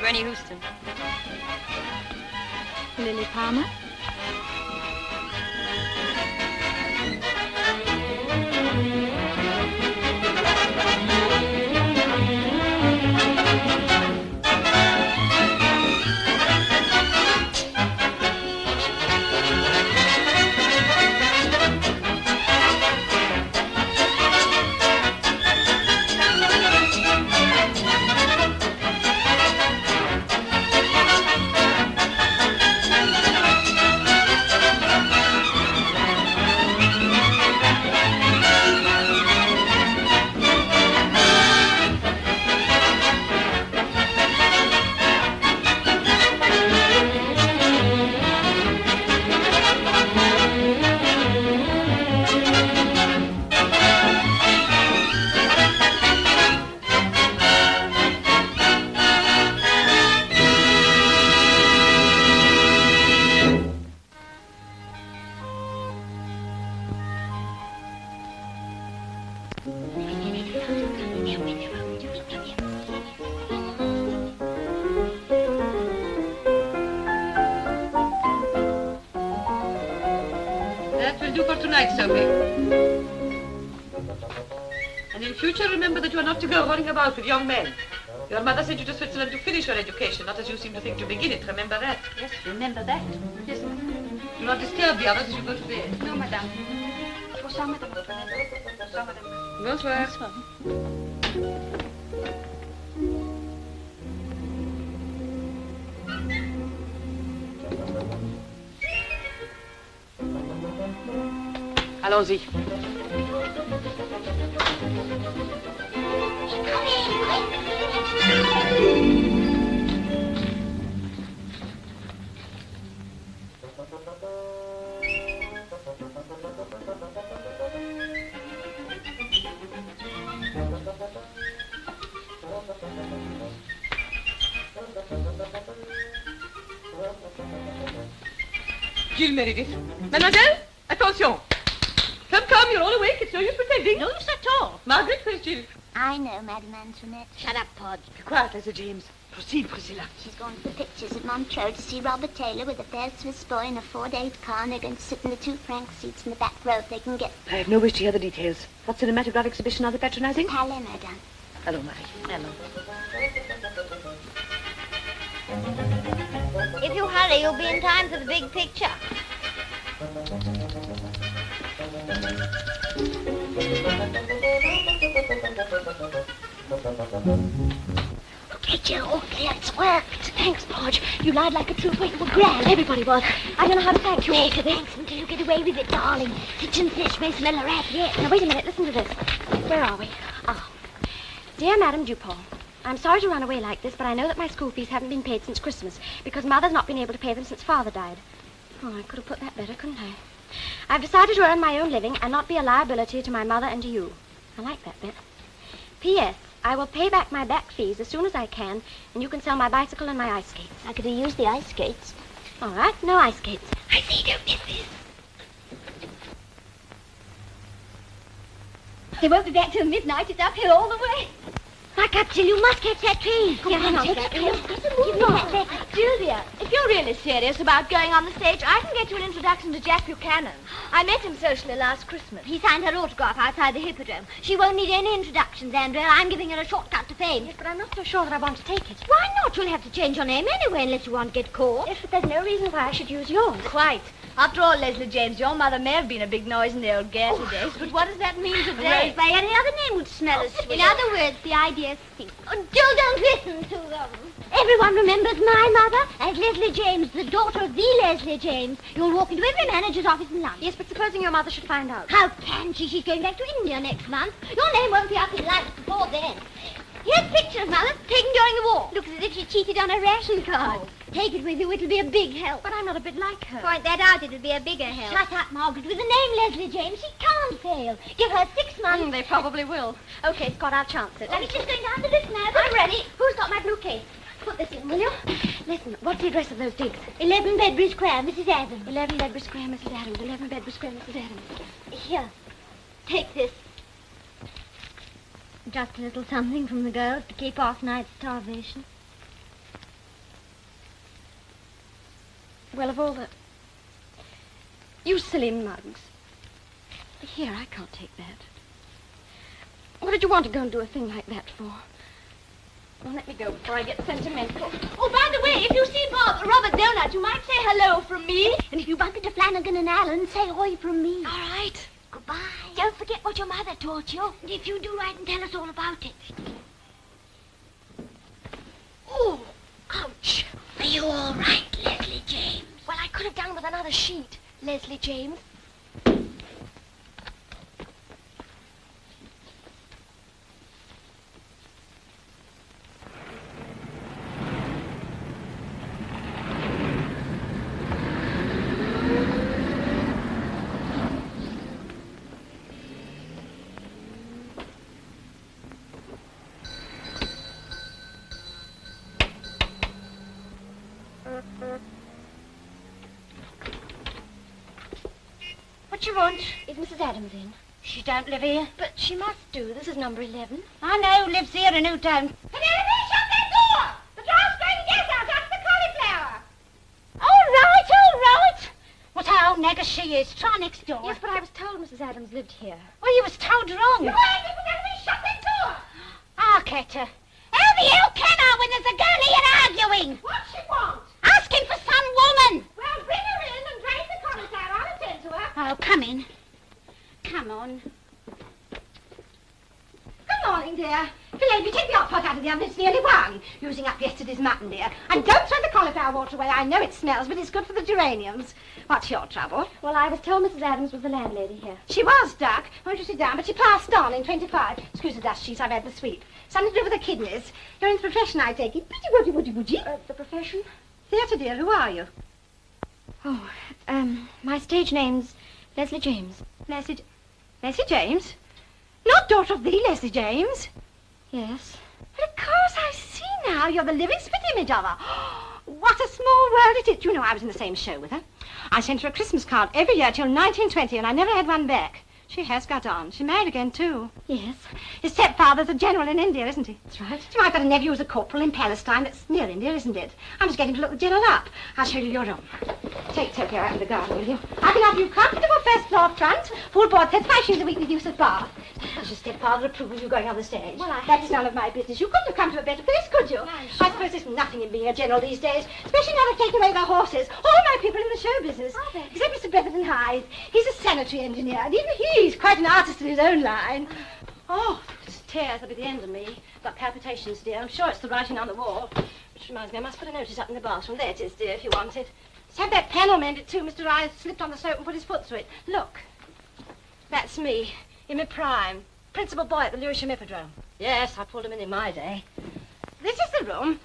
Renee Houston. Lilli Palmer. That will do for tonight, Sophie. And in future, remember that you are not to go running about with young men. Your mother sent you to Switzerland to finish your education, not as you seem to think to begin it. Remember that. Yes, remember that. Yes, madame. Do not disturb the others as you go to bed. No, madame. Bonsoir, madame. Bonsoir, madame. Bonsoir. Bonsoir. Allons-y. Jill Meredith. Mademoiselle, attention. Come, you're all awake. It's no use pretending. No use at all. Margaret, where's Jill? I know, Madame Antoinette. Shut up, Pod. Be quiet, Leslie James. Proceed, Priscilla. She's gone to the pictures at Montreux to see Robert Taylor with a fair Swiss boy in a 4-day car, and they're going to sit in the 2-franc seats in the back row if they can get... I have no wish to hear the details. What cinematograph exhibition are they patronizing? Palais, Madame. Hello, Marie. Hello. If you hurry, you'll be in time for the big picture. Okay, Jill, all clear. It's worked. Thanks, Podge. You lied like a trooper. You were grand. Everybody was. I don't know how to thank you. Take the thanks until you get away with it, darling. Stitch and stitch may smell a rat yet. Now, wait a minute. Listen to this. Where are we? Ah. Dear Madame Dupont, I'm sorry to run away like this, but I know that my school fees haven't been paid since Christmas because Mother's not been able to pay them since Father died. Oh, I could have put that better, couldn't I? I've decided to earn my own living and not be a liability to my mother and to you. I like that bit. P.S. I will pay back my back fees as soon as I can, and you can sell my bicycle and my ice skates. I could have used the ice skates. All right, no ice skates. I say, don't miss this. They won't be back till midnight. It's uphill all the way. Back up, Jill. You must catch that train. Here, hang on to that. Give me that. Julia, if you're really serious about going on the stage, I can get you an introduction to Jack Buchanan. I met him socially last Christmas. He signed her autograph outside the Hippodrome. She won't need any introductions, Andrea. I'm giving her a shortcut to fame. Yes, but I'm not so sure that I want to take it. Why not? You'll have to change your name anyway unless you want to get caught. Yes, but there's no reason why I should use yours. Quite. After all, Leslie James, your mother may have been a big noise in the old Garsey days, but what does that mean today? Rose by any other name would smell as sweet. In other words, the idea stinks. Oh, Jill, don't listen to them. Everyone remembers my mother as Leslie James, the daughter of the Leslie James. You'll walk into every manager's office in London. Yes, but supposing your mother should find out. How can she? She's going back to India next month. Your name won't be up in lights before then. Here's a picture of Mother taken during the war. Looks as if she cheated on her ration card. Oh. Take it with you. It'll be a big help. But I'm not a bit like her. Point that out. It'll be a bigger help. Shut up, Margaret. With the name Leslie James, she can't fail. Give her 6 months. They probably will. Okay, Scott, I'll chance it. Let me just go down to this now. I'm ready. Who's got my blue case? Put this in, will you? Listen, what's the address of those digs? 11 Bedbury Square, Mrs. Adams. 11 Bedbury Square, Mrs. Adams. 11 Bedbury Square, Mrs. Adams. Here. Take this. Just a little something from the girls to keep off night's starvation. Well, of all the... You silly mugs. Here, I can't take that. What did you want to go and do a thing like that for? Well, let me go before I get sentimental. Oh, by the way, if you see Robert Donut, you might say hello from me. And if you bump into Flanagan and Allen, say oi from me. All right. Goodbye. Don't forget what your mother taught you. And if you do, write and tell us all about it. Oh, ouch. Are you all right, Leslie James? Well, I could have done with another sheet, Leslie James. What you want? Is Mrs. Adams in? She don't live here. But she must do. This is number 11. I know who lives here and who don't. Penelope, shut that door! The draft's going to get out after the cauliflower. All right. What a old nagger she is. Try next door. Yes, but I was told Mrs. Adams lived here. Well, you was told wrong. You heard me, Penelope, shut that door! I'll catch her. How the hell can I when there's a girl here arguing? What's she want? Asking for some woman. Well, bring her in and drain the cauliflower. I'll attend to her. Oh, come in. Come on. Good morning, dear. Penelope, take the hot pot out of the oven. It's nearly 1. Using up yesterday's mutton, dear. And don't throw the cauliflower water away. I know it smells, but it's good for the geraniums. What's your trouble? Well, I was told Mrs. Adams was the landlady here. She was, Duck. Won't you sit down? But she passed on in 25. Excuse the dust sheets. I've had the sweep. Something to do with the kidneys. You're in the profession, I take it. Woody. The profession? Theatre, dear. Who are you? Oh, my stage name's Leslie James. Leslie James? Not daughter of the Leslie James? Yes. But of course I see now. You're the living spit image of her. What a small world it is. Do you know I was in the same show with her? I sent her a Christmas card every year till 1920, and I never had one back. She has got on. She married again, too. Yes. His stepfather's a general in India, isn't he? That's right. So I've got a nephew who's a corporal in Palestine. That's near India, isn't it? I'm just getting to look the general up. I'll show you your room. Take Tokyo out in the garden, will you? I can offer you comfortable first floor front, full board, 35 shillings a week with use of bath. Does your stepfather approve of you going on the stage? Well, That's none of my business. You couldn't have come to a better place, could you? I suppose there's nothing in being a general these days, especially now they've taken away their horses. All my people in the show business. Are they? Except Mr. Brotherton Hyde. He's a sanitary engineer, and even he's quite an artist in his own line. Oh, this tears up at the end of me. Got palpitations, dear. I'm sure it's the writing on the wall. Which reminds me, I must put a notice up in the bathroom. There it is, dear, if you want it. Let's have that panel mended, too. Mr. Ryan slipped on the soap and put his foot through it. Look. That's me, in my prime. Principal boy at the Lewisham Hippodrome. Yes, I pulled him in my day. This is the room.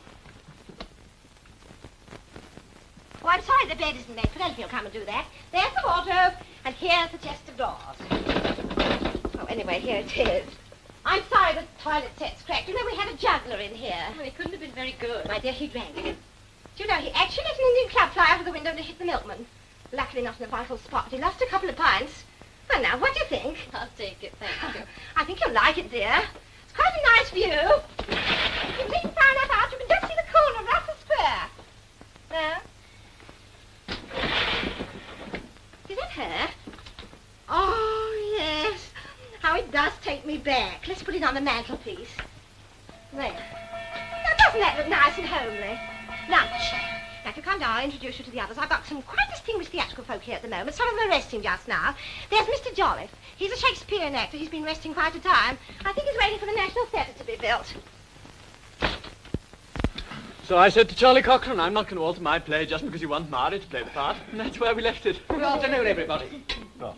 Oh, I'm sorry the bed isn't made. Penelope will come and do that. There's the wardrobe, and here's the chest of drawers. Oh, anyway, here it is. I'm sorry the toilet set's cracked. You know, we had a juggler in here. Well, he couldn't have been very good. My dear, he drank. Do you know, he actually let an Indian club fly out of the window and hit the milkman. Luckily not in a vital spot. He lost a couple of pints. Well, now, what do you think? I'll take it, thank you. I think you'll like it, dear. It's quite a nice view. If you lean far enough out, you can just see the corner of Russell Square. There. Is that her? Oh, yes. How it does take me back. Let's put it on the mantelpiece. There. Now, doesn't that look nice and homely? Lunch. Now, if you come down, I'll introduce you to the others. I've got some quite distinguished theatrical folk here at the moment. Some of them are resting just now. There's Mr. Jolliffe. He's a Shakespearean actor. He's been resting quite a time. I think he's waiting for the National Theatre to be built. So I said to Charlie Cochrane, I'm not going to alter my play just because you want Mari to play the part. And that's where we left it. Good afternoon, everybody.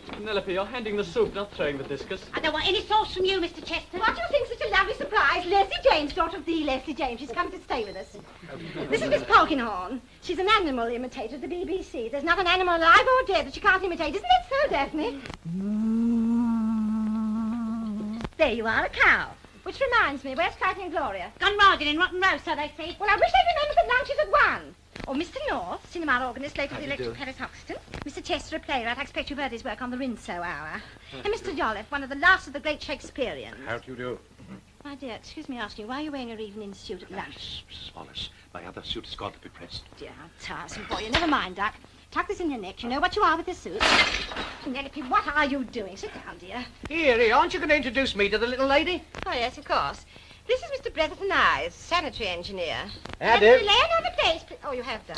Penelope, you're handing the soup, not throwing the discus. I don't want any sauce from you, Mr. Chester. What do you think? Such a lovely surprise. Leslie James, daughter of the Leslie James. She's come to stay with us. This is Miss Polkinghorne. She's an animal imitator of the BBC. There's not an animal alive or dead that she can't imitate. Isn't that so, Daphne? There you are, a cow. Which reminds me, where's Clyde and Gloria? Gone riding in Rotten Row, so they say. Well, I wish they'd remembered that lunch is at 1. Or Mr. North, cinema organist, late of the Electric Paris Hoxton. Mr. Chester, a playwright. I expect you've heard his work on the Rinso Hour. And Mr. Jolliffe, one of the last of the great Shakespeareans. How do you do? My dear, excuse me asking, why are you wearing your evening suit at lunch? Mrs. Wallace, my other suit has got to be pressed. Dear, how tiresome for you. Never mind, Duck. Tuck this in your neck. You know what you are with this suit. Penelope, what are you doing? Sit down, dear. Here, aren't you going to introduce me to the little lady? Oh, yes, of course. This is Mr. Bretherton Eyes, sanitary engineer. How do? Lay another place, please. Oh, you have done.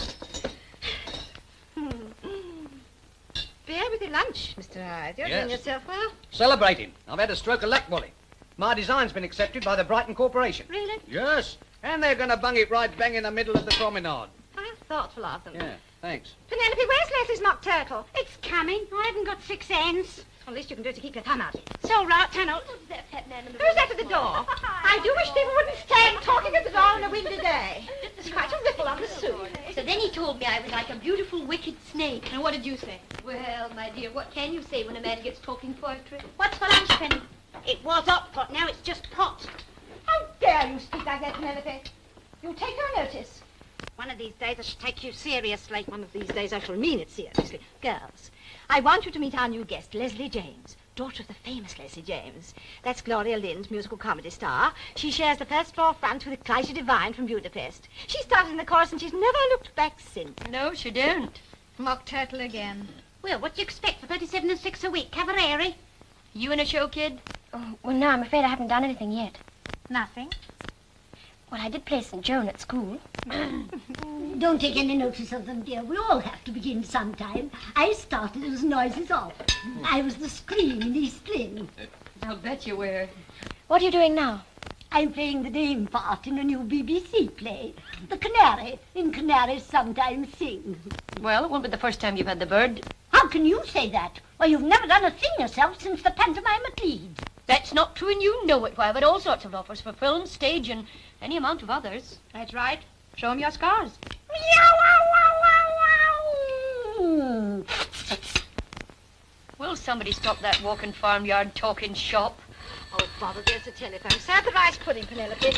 Bear with your lunch, Mr. Hyde. You're doing yourself well. Celebrating. I've had a stroke of luck, Wally. My design's been accepted by the Brighton Corporation. Really? Yes. And they're going to bung it right bang in the middle of the promenade. How thoughtful of them. Yeah, thanks. Penelope, where's Leslie's mock turtle? It's coming. I haven't got 6 ends. Well, at least you can do it to keep your thumb out. It's all right, Tunnel. Who's that at the door? I do wish people wouldn't stand talking at the door on a windy day. There's quite a ripple on the suit. So then he told me I was like a beautiful, wicked snake. And what did you say? Well, my dear, what can you say when a man gets talking poetry? What's for lunch, Penny? It was hot pot, now it's just pot. How dare you speak like that, Penelope? You take no notice. One of these days I shall take you seriously. One of these days I shall mean it seriously. Girls, I want you to meet our new guest, Leslie James, daughter of the famous Leslie James. That's Gloria Lynn's musical comedy star. She shares the first floor front with Clytie Devine from Budapest. She started in the chorus and she's never looked back since. No, she don't. Mock turtle again. Well, what do you expect for 37 and 6 a week? Cavalry? You in a show, kid? Oh, well, no, I'm afraid I haven't done anything yet. Nothing. Well, I did play St. Joan at school. Don't take any notice of them, dear. We all have to begin sometime. I started as noises off. I was the scream in East Lynne. I'll bet you were. What are you doing now? I'm playing the dame part in a new BBC play. The canary. In Canaries sometimes sing. Well, it won't be the first time you've had the bird. How can you say that? Well, you've never done a thing yourself since the pantomime at Leeds. That's not true, and you know it. Why, I've had all sorts of offers for film, stage, and any amount of others. That's right. Show 'em your scars. Will somebody stop that walking farmyard talking shop? Oh, bother, there's the telephone. Serve the rice pudding, Penelope.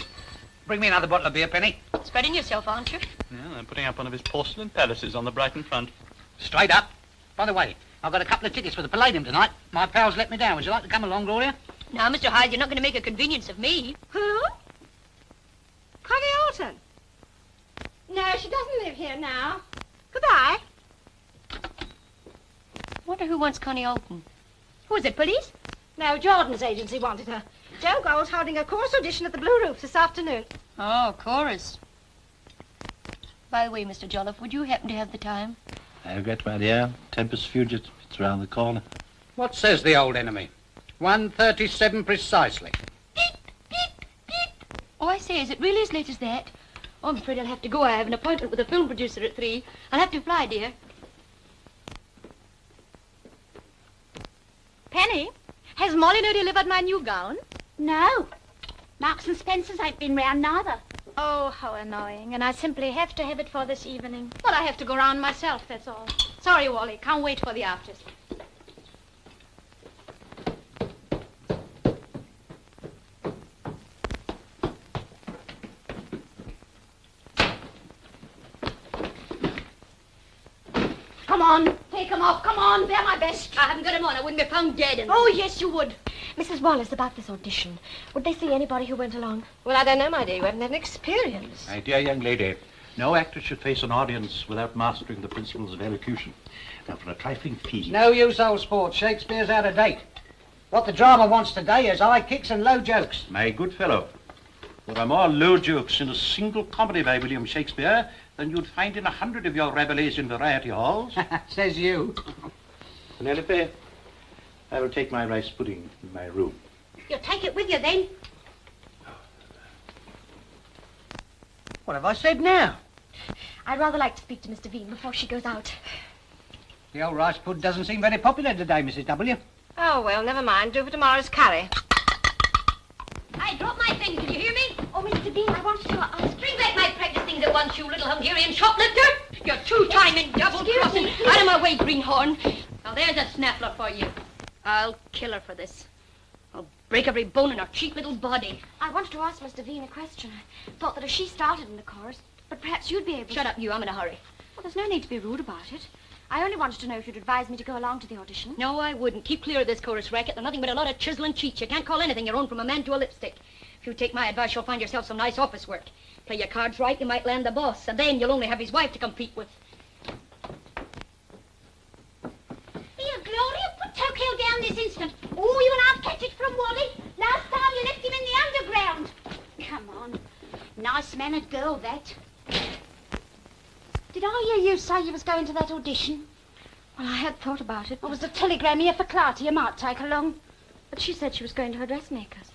Bring me another bottle of beer, Penny. Spreading yourself, aren't you? Yeah, I'm putting up one of his porcelain palaces on the Brighton front. Straight up. By the way, I've got a couple of tickets for the Palladium tonight. My pals let me down. Would you like to come along, Gloria? Now, Mr. Hyde, you're not going to make a convenience of me. Who? Connie Alton. No, she doesn't live here now. Goodbye. Wonder who wants Connie Alton. Who is it, police? No, Jordan's agency wanted her. Joe Gold's holding a chorus audition at the Blue Roof this afternoon. Oh, chorus. By the way, Mr. Jolliffe, would you happen to have the time? I regret, my dear. Tempest Fugit. It's round the corner. What says the old enemy? 1:37 precisely. Oh, I say, is it really as late as that? Oh, I'm afraid I'll have to go. I have an appointment with a film producer at 3. I'll have to fly, dear. Penny, has Molly no delivered my new gown? No. Marks and Spencer's ain't been round neither. Oh, how annoying. And I simply have to have it for this evening. Well, I have to go round myself, that's all. Sorry, Wally. Can't wait for the afters. Come on, take 'em off. Come on, they're my best. I haven't got him on. I wouldn't be found dead in Oh, yes, you would. Mrs. Wallace, about this audition. Would they see anybody who went along? Well, I don't know, my dear. You haven't had an experience. My dear young lady, no actor should face an audience without mastering the principles of elocution. Now, for a trifling fee... No use, old sport. Shakespeare's out of date. What the drama wants today is high kicks and low jokes. My good fellow, there are more low jokes in a single comedy by William Shakespeare than you'd find in 100 of your Rabelaisian variety halls. Says you. Penelope, I will take my rice pudding in my room. You'll take it with you then. What have I said now? I'd rather like to speak to Mr. Veen before she goes out. The old rice pud doesn't seem very popular today, Mrs. W. Oh, well, never mind. Do for tomorrow's curry. I dropped my things. Did you hear me? Oh, Mr. Veen, I wanted to ask... Bring back my practice things at once, you little Hungarian shoplifter. You're two-timing, double-crossing. Out of my way, greenhorn. Now, there's a snaffler for you. I'll kill her for this. I'll break every bone in her cheap little body. I wanted to ask Mr. Veen a question. I thought that if she started in the chorus, but perhaps you'd be able to... Shut up, you. I'm in a hurry. Well, there's no need to be rude about it. I only wanted to know if you'd advise me to go along to the audition. No, I wouldn't. Keep clear of this chorus racket. They're nothing but a lot of chisel and cheats. You can't call anything your own from a man to a lipstick. If you take my advice, you'll find yourself some nice office work. Play your cards right, you might land the boss, and then you'll only have his wife to compete with. Here, Gloria, put Tokyo down this instant. Oh, you and I'll catch it from Wally. Last time you left him in the underground. Come on. Nice mannered girl, that. Did I hear you say you was going to that audition? Well, I had thought about it. Or was the telegram here for Clarty? You might take along. But she said she was going to her dressmaker's.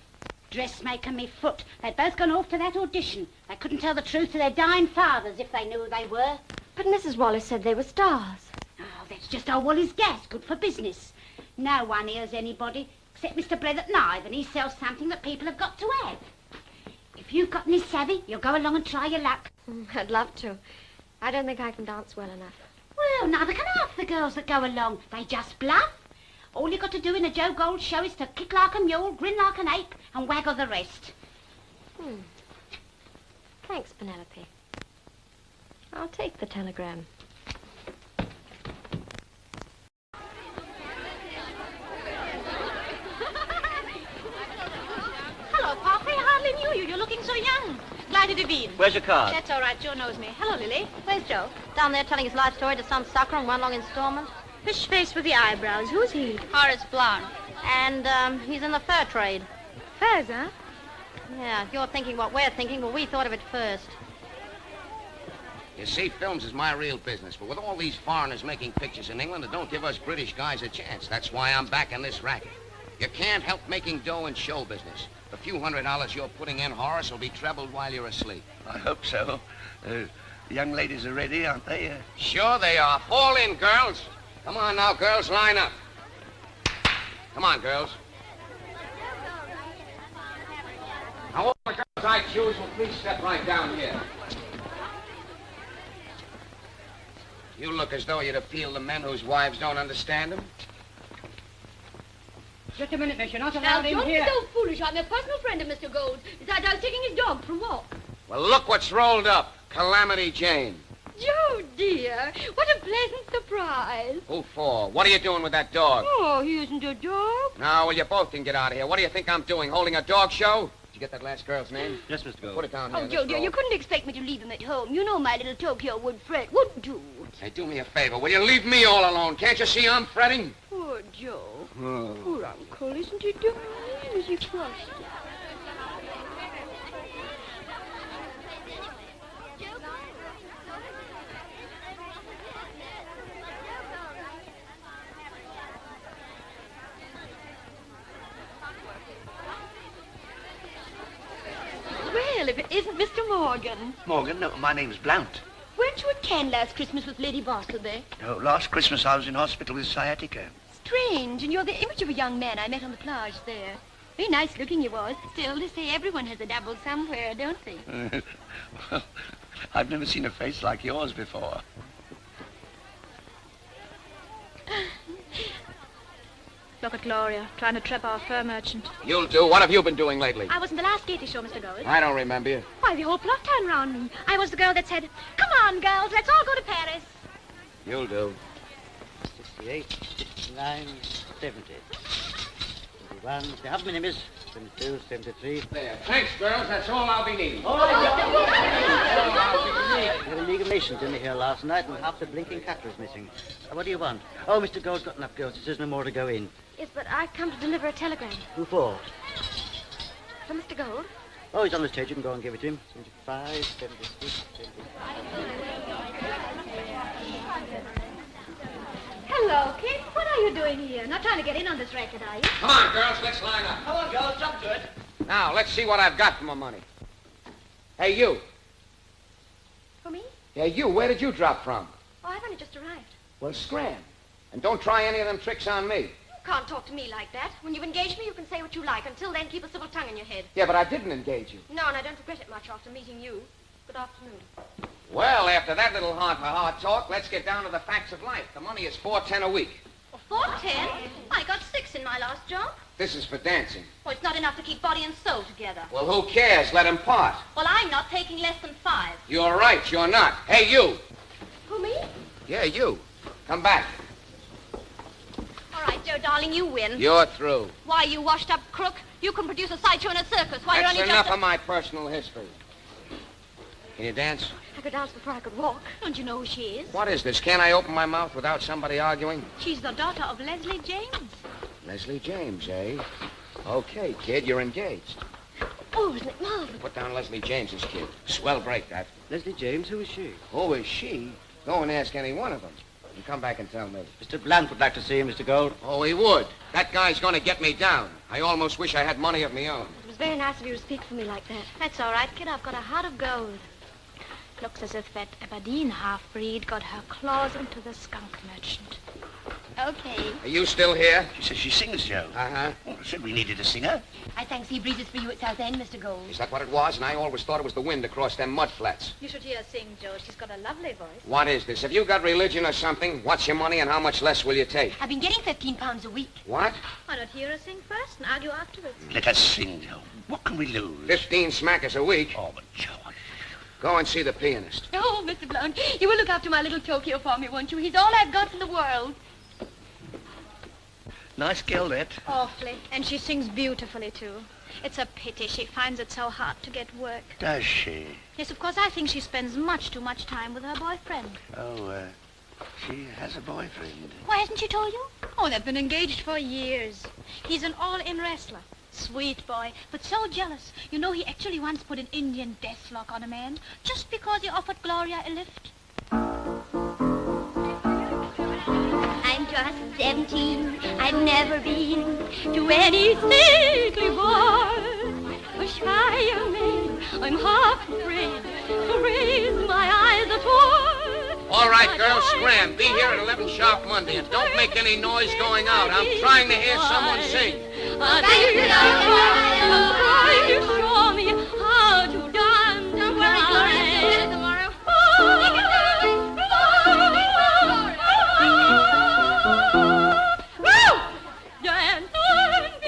Dressmaker me foot. They'd both gone off to that audition. They couldn't tell the truth to their dying fathers if they knew who they were. But Mrs. Wallace said they were stars. Oh, that's just old Wally's gas. Good for business. No one hears anybody except Mr. Brethert Knive, and he sells something that people have got to have. If you've got any savvy, you'll go along and try your luck. I'd love to. I don't think I can dance well enough. Well, neither can half the girls that go along. They just bluff. All you got to do in a Joe Gold show is to kick like a mule, grin like an ape, and waggle the rest. Thanks, Penelope. I'll take the telegram. Hello, Poppy. I hardly knew you. You're looking so young. Glad to be in. Where's your card? That's all right. Joe knows me. Hello, Lily. Where's Joe? Down there telling his life story to some sucker on one long installment. Fish face with the eyebrows. Who's he? Horace Blount. And, he's in the fur trade. Furs, huh? Yeah, if you're thinking what we're thinking, well, we thought of it first. You see, films is my real business, but with all these foreigners making pictures in England, it don't give us British guys a chance. That's why I'm back in this racket. You can't help making dough in show business. The few $100 you're putting in, Horace, will be trebled while you're asleep. I hope so. The young ladies are ready, aren't they? Sure they are. Fall in, girls. Come on now, girls, line up. Come on, girls. Now, all the girls I choose will please step right down here. You look as though you'd appeal to men whose wives don't understand them. Just a minute, miss. You're not Now, allowed in don't here. be so foolish. I'm a personal friend of Mr. Gold. Besides, I was taking his dog for a walk. Well, look what's rolled up. Calamity Jane. Joe, dear, what a pleasant surprise. Who for? What are you doing with that dog? Oh, he isn't a dog. No, well, you both can get out of here. What do you think I'm doing, holding a dog show? Did you get that last girl's name? Yes, Mr. Gold. Put it down here. Oh, Joe, dear, you couldn't expect me to leave him at home. You know my little Tokyo would fret, wouldn't you? Hey, do me a favor. Will you leave me all alone? Can't you see I'm fretting? Poor Joe. Oh. Poor Uncle, isn't he darling? Is he crushed? Well, if it isn't Mr. Morgan. Morgan? No, my name's Blount. Weren't you at Cannes last Christmas with Lady Bartleby? No, last Christmas I was in hospital with sciatica. Strange, and you're the image of a young man I met on the plage there. Very nice looking he was. Still, they say everyone has a double somewhere, don't they? Well, I've never seen a face like yours before. Look at Gloria, trying to trap our fur merchant. You'll do. What have you been doing lately? I was in the last Gaiety show, Mr. Gold. I don't remember you. Why, the whole plot turned round me. I was the girl that said, "Come on, girls, let's all go to Paris." You'll do. 68, 69, 70. 71. How many miss? 72, 73. There. Thanks, girls. That's all I'll be needing. We had a League of Nations in here last night, and half the blinking cutler's missing. What do you want? Oh, Mr. Gold's got enough girls. He says no more to go in. Yes, but I've come to deliver a telegram. Who for? For Mr. Gold? Oh, he's on the stage. You can go and give it to him. 75, 76, 75. Hello, kid. What are you doing here? Not trying to get in on this racket, are you? Come on, girls. Let's line up. Come on, girls. Jump to it. Now, let's see what I've got for my money. Hey, you. For me? Yeah, you. Where did you drop from? Oh, I've only just arrived. Well, scram. And don't try any of them tricks on me. You can't talk to me like that. When you've engaged me, you can say what you like. Until then, keep a civil tongue in your head. Yeah, but I didn't engage you. No, and I don't regret it much after meeting you. Good afternoon. Well, after that little heart-to-heart talk, let's get down to the facts of life. The money is $4.10 a week. $4.10? I got 6 in my last job. This is for dancing. Well, it's not enough to keep body and soul together. Well, who cares? Let him part. Well, I'm not taking less than 5. You're right, you're not. Hey, you. Who, me? Yeah, you. Come back. All right, Joe, darling, you win. You're through. Why, you washed-up crook? You can produce a sideshow and a circus while you're That's only enough just of my personal history. Can you dance? I could dance before I could walk. Don't you know who she is? What is this? Can't I open my mouth without somebody arguing? She's the daughter of Leslie James. Leslie James, eh? Okay, kid, you're engaged. Oh, isn't it marvelous? Put down Leslie James's kid. Swell break, that. Leslie James, who is she? Who is she? Go and ask any one of them. And come back and tell me. Mr. Bland would like to see you, Mr. Gold. Oh, he would. That guy's going to get me down. I almost wish I had money of my own. It was very nice of you to speak for me like that. That's all right, kid. I've got a heart of gold. Looks as if that Aberdeen half-breed got her claws into the skunk merchant. Okay. Are you still here? She says she sings, Joe. Uh-huh. Well, I said we needed a singer. I sang Sea Breezes for you at Southend, Mr. Gold. Is that what it was? And I always thought it was the wind across them mud flats. You should hear her sing, Joe. She's got a lovely voice. What is this? Have you got religion or something? What's your money and how much less will you take? I've been getting £15 a week. What? Why not hear her sing first and argue afterwards? Let us sing, Joe. What can we lose? 15 smackers a week. Oh, but Joe, Go and see the pianist. Oh, Mr. Blount, you will look after my little Tokyo for me, won't you? He's all I've got in the world. nice girl, that. Awfully. And she sings beautifully, too. It's a pity she finds it so hard to get work. Does she? Yes, of course, I think she spends much too much time with her boyfriend. Oh, she has a boyfriend. Why hasn't she told you? Oh, they've been engaged for years. He's an all-in wrestler. Sweet boy, but so jealous. You know, he actually once put an Indian death lock on a man just because he offered Gloria a lift. I'm just 17. I've never been to any stately ball. A shy young maid, I'm half afraid to raise my eyes at all. All right, girls, scram. Be here at 11 sharp Monday, and don't make any noise going out. I'm trying to hear someone sing. Thank you, trying to show me how to dance. Don't worry, Gloria. See you tomorrow.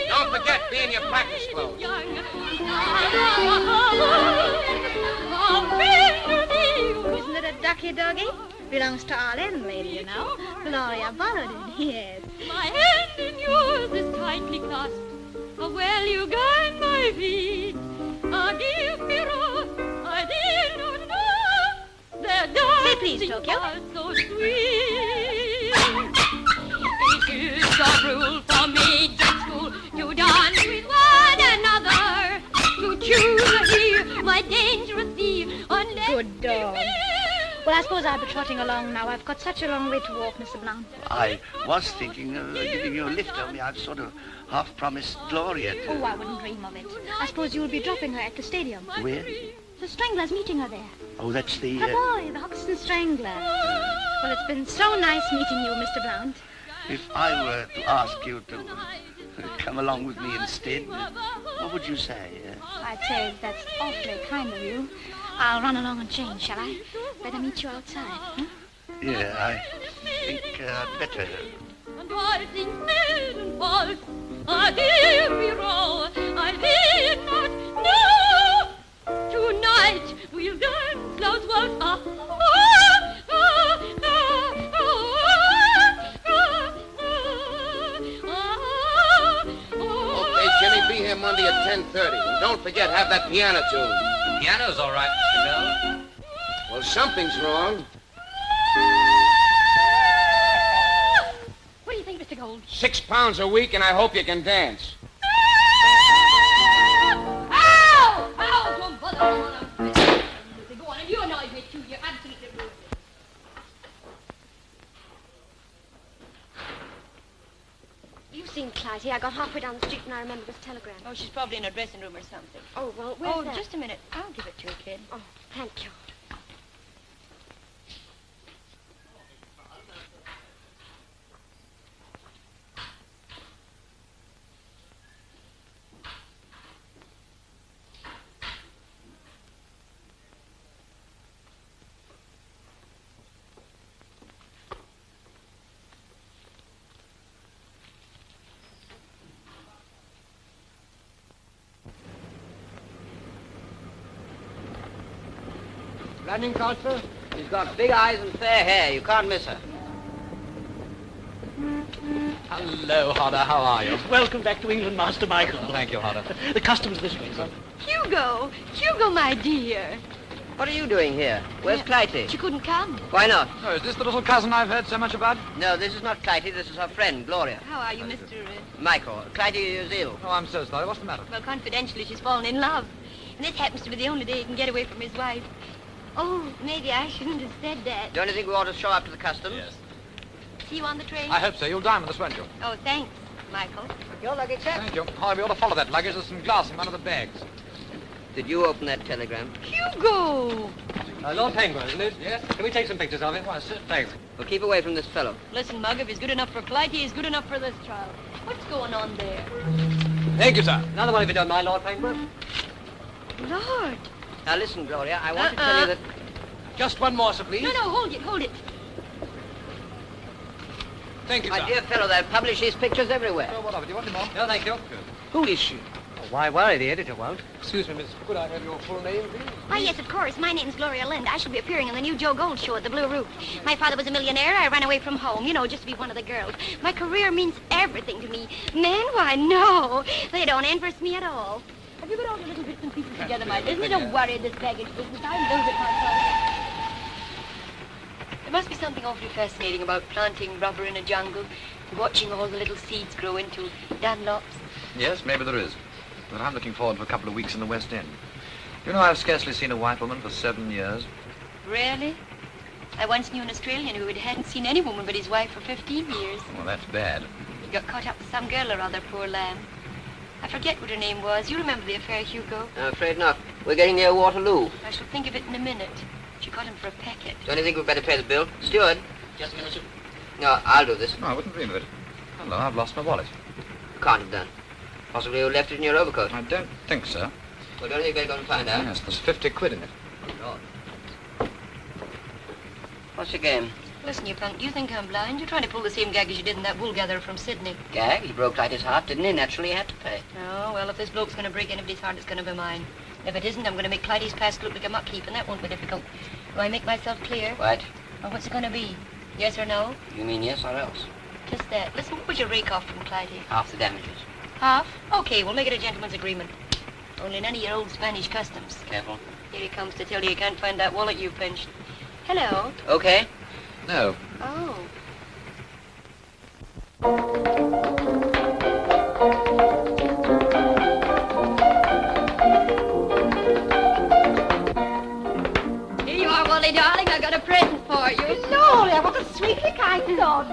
Don't forget, be in your practice clothes. Isn't it a ducky doggy? Belongs to our landlady, you know. Gloria borrowed it, yes. My hand in yours is tightly clasped. Oh, well, you guide my feet. Dear Pierrot, I did not know that Say please, Tokyo. so sweet. It is a rule for maids at school to dance with one another, to choose here my dangerous sea, unless Good dog. Well, I suppose I'll be trotting along now. I've got such a long way to walk, Mr. Blount. I was thinking of giving you a lift, only I'd sort of half promised Gloria to... Oh, I wouldn't dream of it. I suppose you'll be dropping her at the stadium. Where? The Strangler's meeting her there. Oh, that's the... Her boy, the Hoxton Strangler. Well, it's been so nice meeting you, Mr. Blount. If I were to ask you to come along with me instead, what would you say? I'd say that's awfully kind of you. I'll run along and change, shall I? Better meet you outside, huh? Yeah, I think I'd better. and all things made and false. Dear Pierrot, I did not know. Tonight we'll dance Love's waltz. Okay, Jimmy, be here Monday at 10:30. And don't forget, have that piano tuned. Piano's all right, Mr. Bell. Well, something's wrong. What do you think, Mr. Gold? £6 a week, and I hope you can dance. Ow! Ow! Don't bother me when I'm busy. Go on, and you annoy me too. You're absolutely ruined. You've seen Clytie. I got halfway down the street and I remember this telegram. Oh, she's probably in her dressing room or something. Oh, well, where's that? Just a minute. I'll give it to you, kid. Oh, thank you. Running, Constable? She's got big eyes and fair hair. You can't miss her. Hello, Hodder. How are you? Welcome back to England, Master Michael. Thank you, Hodder. The customs this way, sir. Hugo! Hugo, my dear. What are you doing here? Where's Clytie? She couldn't come. Why not? Oh, is this the little cousin I've heard so much about? No, this is not Clytie. This is her friend, Gloria. How are you, Mr. Michael. Clytie is ill. Oh, I'm so sorry. What's the matter? Well, confidentially, she's fallen in love. And this happens to be the only day he can get away from his wife. Oh, maybe I shouldn't have said that. Don't you think we ought to show up to the customs? Yes. See you on the train? I hope so. You'll dine with us, won't you? Oh, thanks, Michael. Your luggage, sir? Thank you. Holly, we ought to follow that luggage. There's some glass in one of the bags. Did you open that telegram? Hugo! Lord Penguin, isn't it? Yes. Can we take some pictures of it? Why, sir, thanks. Well, keep away from this fellow. Listen, Mug, if he's good enough for Clytie, he's good enough for this child. What's going on there? Thank you, sir. Another one if you don't mind, Lord Penguin. Lord. Now, listen, Gloria, I want to tell you that... Just one more, sir, please. No, hold it. Thank you, My sir. dear fellow, they'll publish these pictures everywhere. Oh, what of it? Do you want him on? No, thank you. Good. Who is she? Why worry? The editor won't. Excuse me, miss. Could I have your full name, please? Why, yes, of course. My name's Gloria Lind. I shall be appearing in the new Joe Gold show at the Blue Roof. My father was a millionaire. I ran away from home, just to be one of the girls. My career means everything to me. Men, why, no. They don't interest me at all. Have you got all the little bits and pieces together, my dear? Isn't it a worry, this baggage business? I lose it myself. There must be something awfully fascinating about planting rubber in a jungle, watching all the little seeds grow into Dunlops. Yes, maybe there is. But I'm looking forward to a couple of weeks in the West End. You know, I've scarcely seen a white woman for 7 years. Really? I once knew an Australian who hadn't seen any woman but his wife for 15 years. Well, that's bad. He got caught up with some girl or other, poor lamb. I forget what her name was. You remember the affair, Hugo? I'm afraid not. We're getting near Waterloo. I shall think of it in a minute. She caught him for a packet. Don't you think we'd better pay the bill? Steward? Just a minute, sir. No, I'll do this. No, I wouldn't dream of it. Hello, I've lost my wallet. Can't have done. Possibly you left it in your overcoat. I don't think so. Well, don't you think better go and find out? Yes, there's 50 quid in it. Oh, Lord. What's your game? Listen, you punk, do you think I'm blind? You're trying to pull the same gag as you did in that wool gatherer from Sydney. Gag? He broke Clytie's heart, didn't he? Naturally, he had to pay. Oh, well, if this bloke's going to break anybody's heart, it's going to be mine. If it isn't, I'm going to make Clytie's past look like a muck heap, and that won't be difficult. Do I make myself clear? What? Or what's it going to be? Yes or no? You mean yes or else? Just that. Listen, what was your rake off from Clytie? Half the damages. Half? Okay, we'll make it a gentleman's agreement. Only none of your old Spanish customs. Careful. Here he comes to tell you can't find that wallet you pinched. Hello. Okay. No. Oh. Here you are, Wally, darling. I got a present for you. Gloria, what a sweetly kind thought.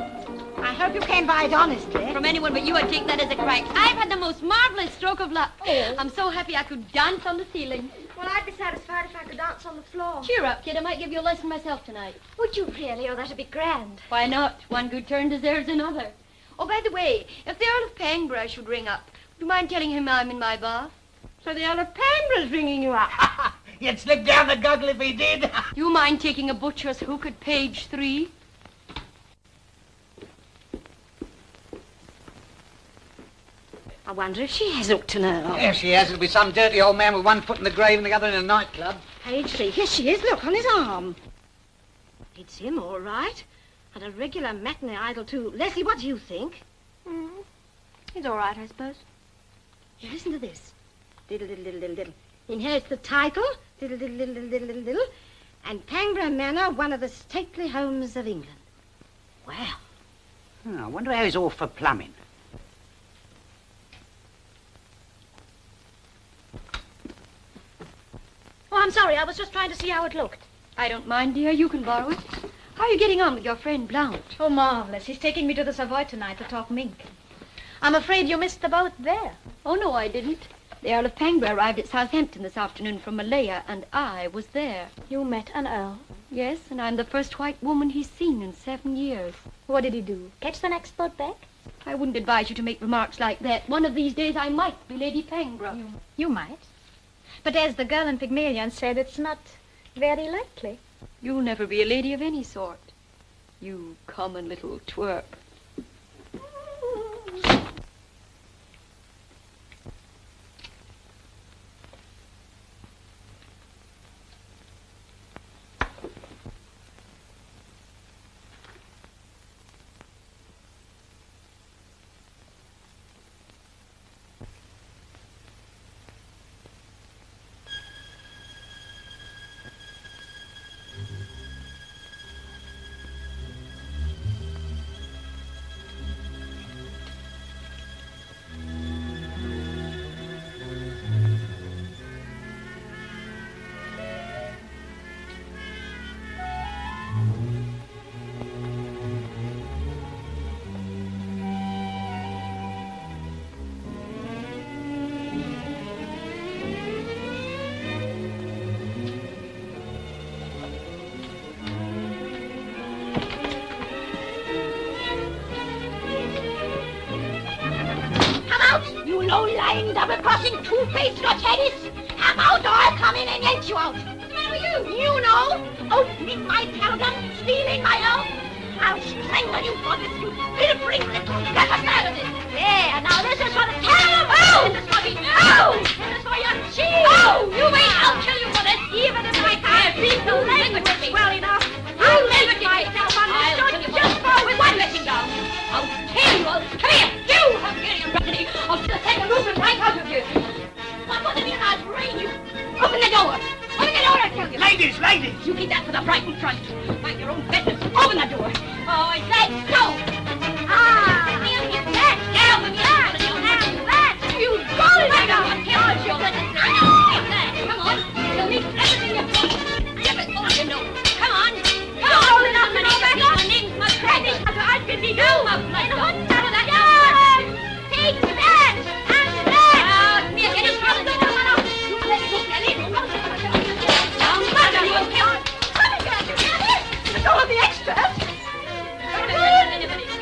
I hope you came by it honestly. From anyone but you, I'd take that as a crack. I've had the most marvelous stroke of luck. Oh. I'm so happy I could dance on the ceiling. Well, I'd be satisfied if I could dance on the floor. Cheer up, kid. I might give you a lesson myself tonight. Would you really? Oh, that'd be grand. Why not? One good turn deserves another. Oh, by the way, if the Earl of Pangborough should ring up, would you mind telling him I'm in my bath? So the Earl of Panborough's ringing you up. You'd slip down the goggle if he did. You mind taking a butcher's hook at page 3? I wonder if she has hooked an Earl. Yes, she has. It'll be some dirty old man with one foot in the grave and the other in a nightclub. Page 3. Here she is. Look, on his arm. It's him, all right. And a regular matinee idol, too. Leslie, what do you think? He's all right, I suppose. Here, listen to this. Diddle, diddle, diddle, diddle, diddle. Inherits the title. Diddle, diddle, diddle, diddle, diddle, diddle. And Pangborough Manor, one of the stately homes of England. Well. I wonder how he's all for plumbing. Oh, I'm sorry. I was just trying to see how it looked. I don't mind, dear. You can borrow it. How are you getting on with your friend Blount? Oh, marvelous. He's taking me to the Savoy tonight to talk mink. I'm afraid you missed the boat there. Oh, no, I didn't. The Earl of Pangborough arrived at Southampton this afternoon from Malaya, and I was there. You met an Earl? Yes, and I'm the first white woman he's seen in 7 years. What did he do? Catch the next boat back? I wouldn't advise you to make remarks like that. One of these days I might be Lady Pangborough. You might. But as the girl in Pygmalion said, it's not very likely. You'll never be a lady of any sort. You common little twerp. lying, double-crossing, two-faced Scotch-headies. Come out or I'll come in and yank you out. What's the matter with you? You know, opening my telegram, stealing my own. I'll strangle you for this, you little freaklet. Get us out of this. Yeah, now this is for the telegram. Oh! This is for the... Oh! This is for your cheese. Oh! You wait, I'll kill you for this. Even if I can't beat the language well enough, I'll make myself understood just for with one letting down. I'll kill you all. Come here, you Hungarian ruffian. I'll just take a roof and right out of you. What was it in I'll brain you? Open the door. Open the door, I'll kill you. Ladies, ladies. You keep that for the frightened front. Mind your own business. Open the door. Oh, I say go. Ah, you get that. Get off of me. That. You golly nigger. Kill your goodness. Come on. Kill me. Everything you've got. Give it all you know. Come on. You're old enough to know that your name's my credit. I can be you. My blood. What's out of that? Take that. And that. Oh, me again. You let me get it. All of the extras.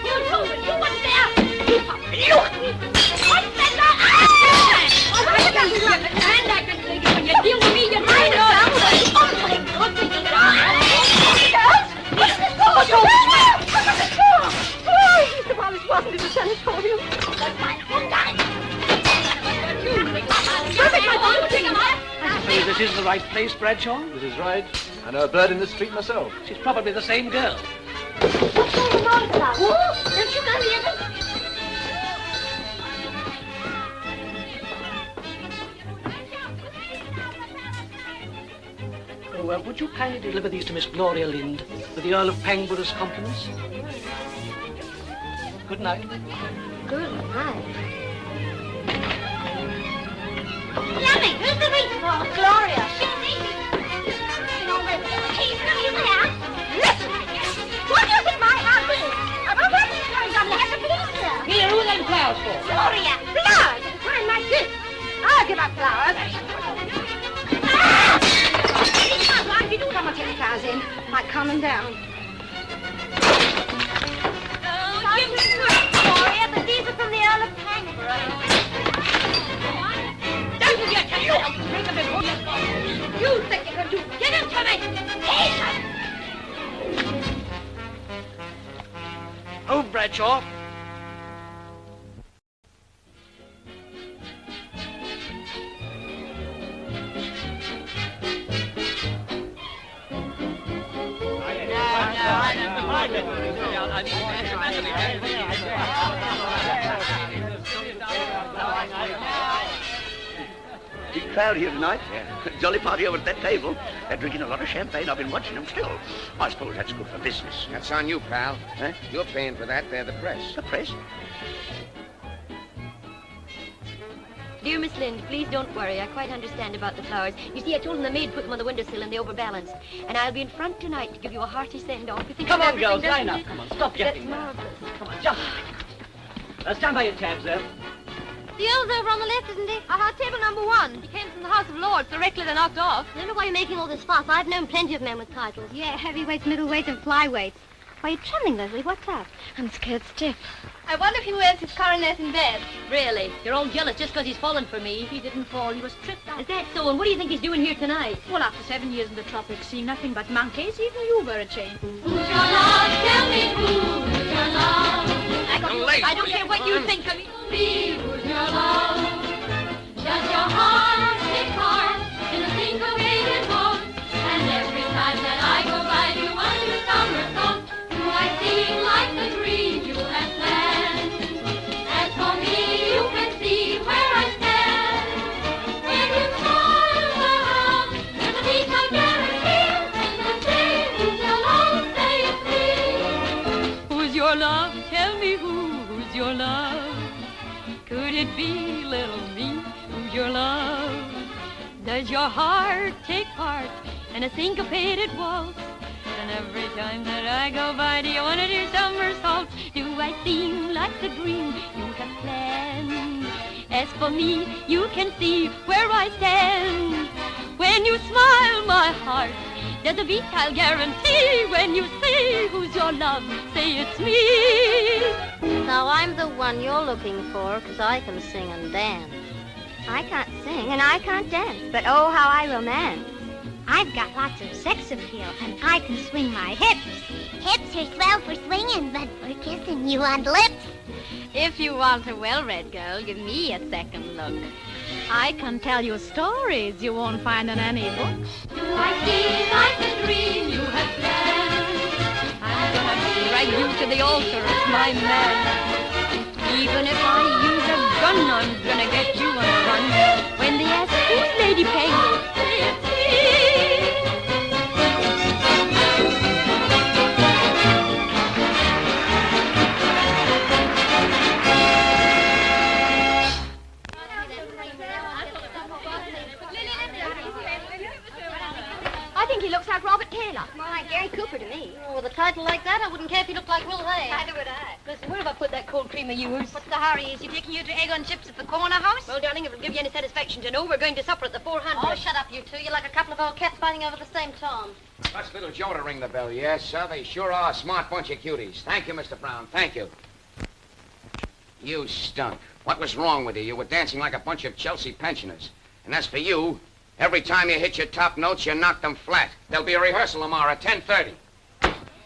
You told me you weren't there. You what's that? Oh, I can do it. And I can take it when you deal with me. You know. Oh, my goodness. What's this for? What's this for? Oh, Mr. Wallace wasn't in the sanatorium. That's my own guy. I suppose this is the right place, Bradshaw? This is right. I know a bird in the street myself. She's probably the same girl. What's going on, Clark? Oh, don't you go near them? Oh, would you kindly deliver these to Miss Gloria Lind with the Earl of Pangborough's compliments? Good night. Good night. Yummy, who's the reach for? Gloria. What do you think my house is? I'm already turned on the head of police here. Here, who are them flowers for? Gloria. Flowers? At a time like this. I'll give up flowers. If you do come and take the flowers in, might calm them down. Oh, give me good, Gloria, but these are from the Earl of Pangborough. Don't forget, you! Bring them before you go. You think you can do? Get him to me! Patient! Oh, Bradshaw. Big crowd here tonight. Jolly party over at that table. They're drinking a lot of champagne. I've been watching them still. I suppose that's good for business. That's on you, pal. Huh? You're paying for that. They're the press. The press? Dear Miss Lind, please don't worry. I quite understand about the flowers. You see, I told them the maid put them on the windowsill and they overbalanced. And I'll be in front tonight to give you a hearty send-off. Come on, girls, line up. Come on, stop That's getting marvelous. Come on, jump. Stand by your tabs there. The Earl's over on the left, isn't he? Table number 1. He came from the House of Lords directly they're knocked off. I don't know why you're making all this fuss. I've known plenty of men with titles. Yeah, heavyweights, middleweights, and flyweights. Why are you trembling, Leslie? What's up? I'm scared stiff. I wonder if he wears his coronet in bed. Really? You're all jealous just because he's fallen for me. He didn't fall. He was tripped up. Is that so? And what do you think he's doing here tonight? Well, after 7 years in the tropics, seeing nothing but monkeys, even you were a change. Who's your love? Tell me who's your love? I don't care what you think of me. Who's your love? Does your heart take part in a syncopated waltz? And every time that I go by, do you wonder somersaults? Do I seem like the dream you have planned? As for me, you can see where I stand. When you smile around, there's a beat I guarantee. And then say, who's your love? Say it's me. Who's your love? Tell me who's your love? Could it be little me? Who's your love? Does your heart take part in a syncopated waltz? And every time that I go by, do you want to do somersaults? Do I seem like the dream you have planned? As for me, you can see where I stand. When you smile, my heart, there's a beat I'll guarantee. When you say who's your love, say it's me. Now I'm the one you're looking for, 'cause I can sing and dance. I can't sing and I can't dance, but oh, how I romance. I've got lots of sex appeal and I can swing my hips. Hips are swell for swinging, but for kissing you want lips. If you want a well-read girl, give me a second look. I can tell you stories you won't find in any book. I see like a dream you have planned. I'm gonna drag you to the altar as my man. Even if I use a gun, I'm gonna get you on the run. When they ask, who's Lady Penguin? I think he looks like Robert Taylor. More like Gary Cooper to me. Oh, with a title like that, I wouldn't care if he looked like Will Hay. Neither would I. Listen, where have I put that cold cream of yours? What's the hurry? Is he taking you to egg on chips at the corner house? Well, darling, if it'll give you any satisfaction to know, we're going to supper at the 400. Oh, shut up, you two. You're like a couple of old cats fighting over the same tom. That's little Joe to ring the bell. Yes, sir. They sure are a smart bunch of cuties. Thank you, Mr. Brown. Thank you. You stunk. What was wrong with you? You were dancing like a bunch of Chelsea pensioners. And as for you, every time you hit your top notes, you knock them flat. There'll be a rehearsal tomorrow at 10:30.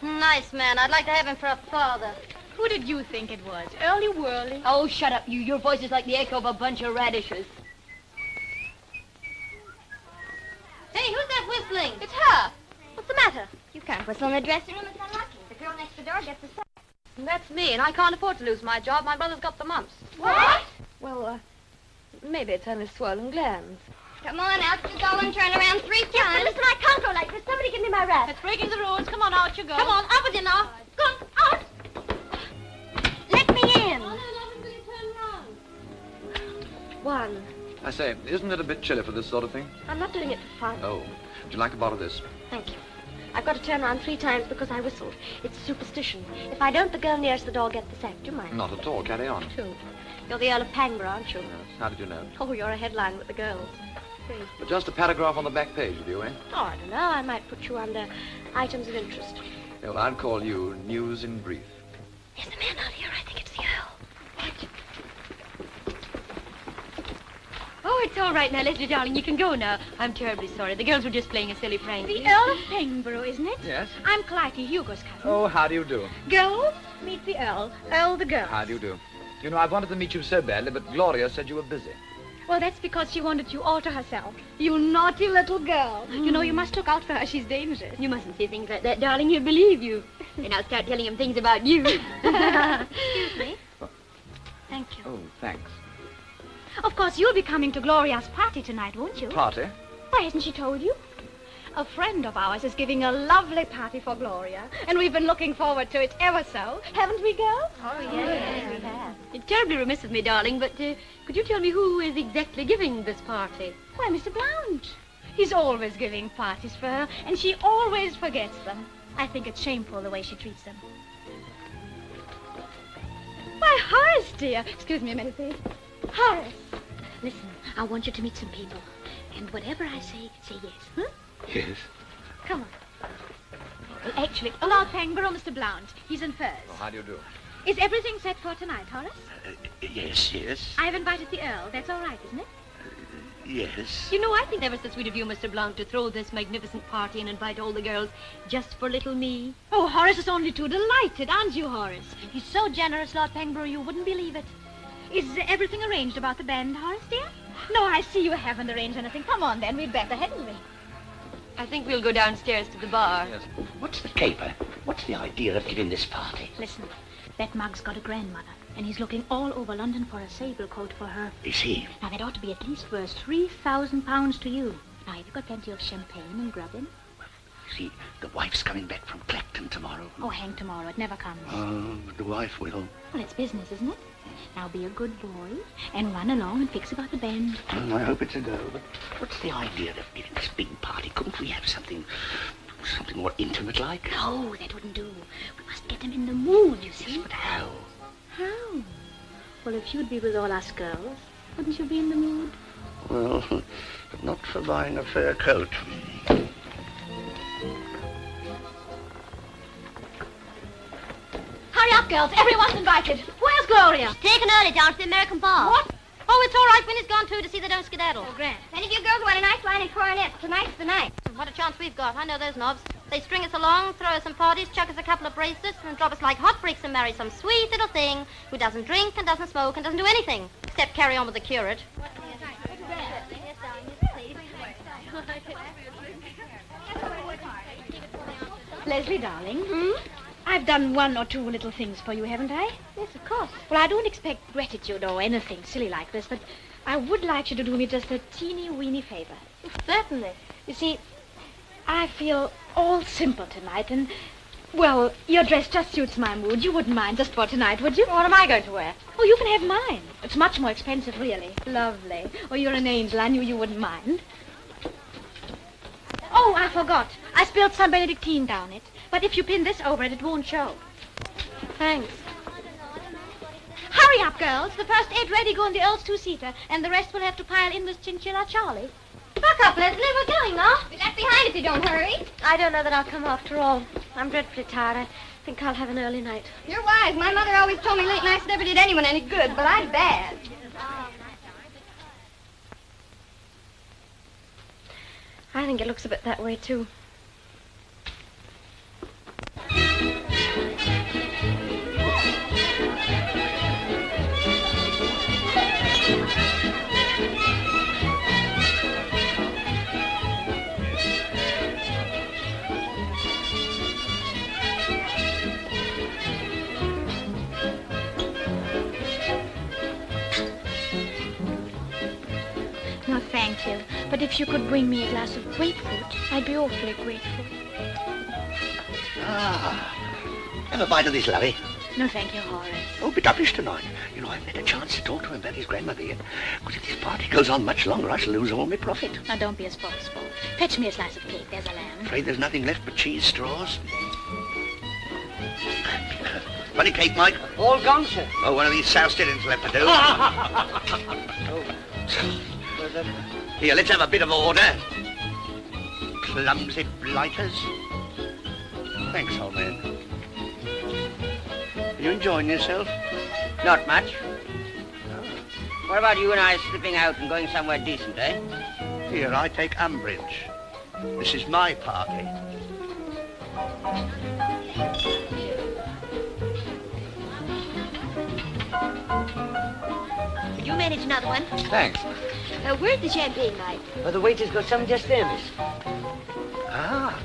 Nice man. I'd like to have him for a father. Who did you think it was? Early Whirly? Oh, shut up, you. Your voice is like the echo of a bunch of radishes. Hey, who's that whistling? It's her. What's the matter? You can't whistle in the dressing room. It's unlucky. The girl next door gets the sack. That's me, and I can't afford to lose my job. My brother's got the mumps. What? Well, maybe it's only swollen glands. Come on, out you go and turn around 3 times. Listen, I can't go like this. Somebody give me my wrap. It's breaking the rules. Come on, out you go. Come on, up with you now. Go on, out. Let me in. One. I say, isn't it a bit chilly for this sort of thing? I'm not doing it for fun. Oh, would you like to borrow this? Thank you. I've got to turn around 3 times because I whistled. It's superstition. If I don't, the girl nearest the door gets the sack. Do you mind? Not at all. Carry on. Two. You're the Earl of Pangborough, aren't you? How did you know? Oh, you're a headline with the girls. 3. But just a paragraph on the back page of you, eh? Oh, I don't know. I might put you under items of interest. Well, I'd call you News in Brief. There's a man out here. I think it's the Earl. Oh, it's all right now, Leslie, darling. You can go now. I'm terribly sorry. The girls were just playing a silly prank. The Earl of Pengborough, isn't it? Yes. I'm Clytie, Hugo's cousin. Oh, how do you do? Girls, meet the Earl. Earl the girl. How do you do? You know, I've wanted to meet you so badly, but Gloria said you were busy. Well, that's because she wanted you all to herself. You naughty little girl. You know, you must look out for her. She's dangerous. You mustn't say things like that, darling. He'll believe you. And I'll start telling him things about you. Excuse me. Thank you. Oh, thanks. Of course, you'll be coming to Gloria's party tonight, won't you? Party? Why hasn't she told you? A friend of ours is giving a lovely party for Gloria, and we've been looking forward to it ever so. Haven't we, girls? Oh, yes, we have. It's terribly remiss of me, darling, but could you tell me who is exactly giving this party? Why, Mr. Blount. He's always giving parties for her, and she always forgets them. I think it's shameful the way she treats them. Why, Horace, dear. Excuse me a minute, please. Horace. Listen, I want you to meet some people. And whatever I say, say yes, huh? Yes. Come on. Well, actually, Lord Pengborough, Mr. Blount. He's in furs. Oh, how do you do? Is everything set for tonight, Horace? Yes, yes. I've invited the Earl. That's all right, isn't it? Yes. You know, I think that was so sweet of you, Mr. Blount, to throw this magnificent party and invite all the girls just for little me. Oh, Horace is only too delighted, aren't you, Horace? He's so generous, Lord Pengborough, you wouldn't believe it. Is everything arranged about the band, Horace, dear? No, I see you haven't arranged anything. Come on, then. We'd better, hadn't we? I think we'll go downstairs to the bar. Yes. What's the caper? What's the idea of giving this party? Listen, that mug's got a grandmother, and he's looking all over London for a sable coat for her. Is he? Now, that ought to be at least worth £3,000 to you. Now, have you got plenty of champagne and grubbing? See, the wife's coming back from Clacton tomorrow. Oh, hang tomorrow. It never comes. Oh, the wife will. Well, it's business, isn't it? Now, be a good boy and run along and fix about the band. I hope it's a go, but what's the idea of giving this big party? Couldn't we have something more intimate like? No, that wouldn't do. We must get him in the mood, you see. Yes, but how? How? Well, if you'd be with all us girls, wouldn't you be in the mood? Well, not for buying a fair coat. Hurry up, girls. Everyone's invited. Where's Gloria? She's taken early down to the American ball. What? Oh, it's all right. Winnie's gone, too, to see they don't skedaddle. Oh, grand. And if you girls want a nice line in coronets, tonight's the night. What a chance we've got. I know those knobs. They string us along, throw us some parties, chuck us a couple of bracelets, and drop us like hot bricks and marry some sweet little thing who doesn't drink and doesn't smoke and doesn't do anything, except carry on with the curate. Leslie, darling. I've done one or two little things for you, haven't I? Yes, of course. Well, I don't expect gratitude or anything silly like this, but I would like you to do me just a teeny-weeny favor. Certainly. You see, I feel all simple tonight, and, well, your dress just suits my mood. You wouldn't mind just for tonight, would you? What am I going to wear? Oh, you can have mine. It's much more expensive, really. Lovely. Oh, you're an angel. I knew you wouldn't mind. Oh, I forgot. I spilled some Benedictine down it. But if you pin this over it, it won't show. Thanks. Hurry up, girls. The first 8 ready go in the Earl's 2-seater, and the rest will have to pile in with Chinchilla Charlie. Buck up, Leslie. We're going now. Be left behind if you don't hurry. I don't know that I'll come after all. I'm dreadfully tired. I think I'll have an early night. You're wise. My mother always told me late nights never did anyone any good, but I'm bad. I think it looks a bit that way, too. No, thank you. But if you could bring me a glass of grapefruit, I'd be awfully grateful. Have a bite of this, Larry. No, thank you, Horace. Oh, be dubbish tonight. You know, I've had a chance to talk to him about his grandmother yet. Because if this party goes on much longer, I shall lose all my profit. Now, don't be as forceful. Fetch me a slice of cake. There's a lamb. Afraid there's nothing left but cheese straws. Funny cake, Mike? All gone, sir. Oh, one of these South Stillions left to do. Here, let's have a bit of order. Clumsy blighters. Thanks, old man. Are you enjoying yourself? Not much. What about you and I slipping out and going somewhere decent, eh? Here, I take umbrage. This is my party. Could you manage another one? Thanks. Where's the champagne, Mike? Oh, the waiter's got some just there, miss. Ah.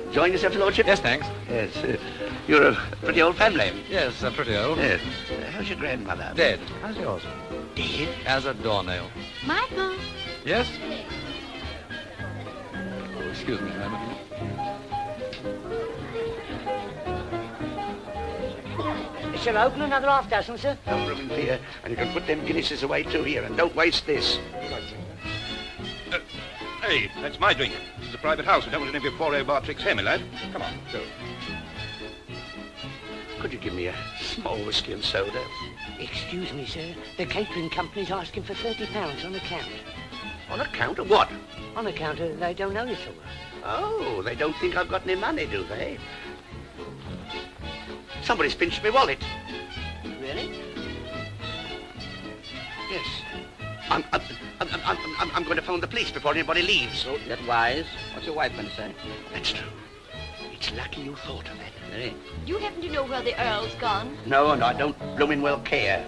Enjoying yourself, Lordship? Yes, thanks. Yes. You're a pretty old family. Yes, pretty old. Yes. How's your grandmother? Dead. How's yours? Dead? As a doornail. Michael. Yes? Oh, excuse me a moment. Shall I open another half dozen, sir? No room in here, and you can put them Guinnesses away too here, and don't waste this. Hey, that's my drink. This is a private house. We don't want any of your 4A bar tricks here, my lad. Come on, go. Could you give me a small whiskey and soda? Excuse me, sir. The catering company's asking for £30 on account. On account of what? On account of they don't know you so well. Oh, they don't think I've got any money, do they? Somebody's pinched my wallet. Really? Yes. I'm going to phone the police before anybody leaves. Oh, that's wise. What's your wife going to say? That's true. It's lucky you thought of that. Really? Do you happen to know where the Earl's gone? No, and I don't blooming well care.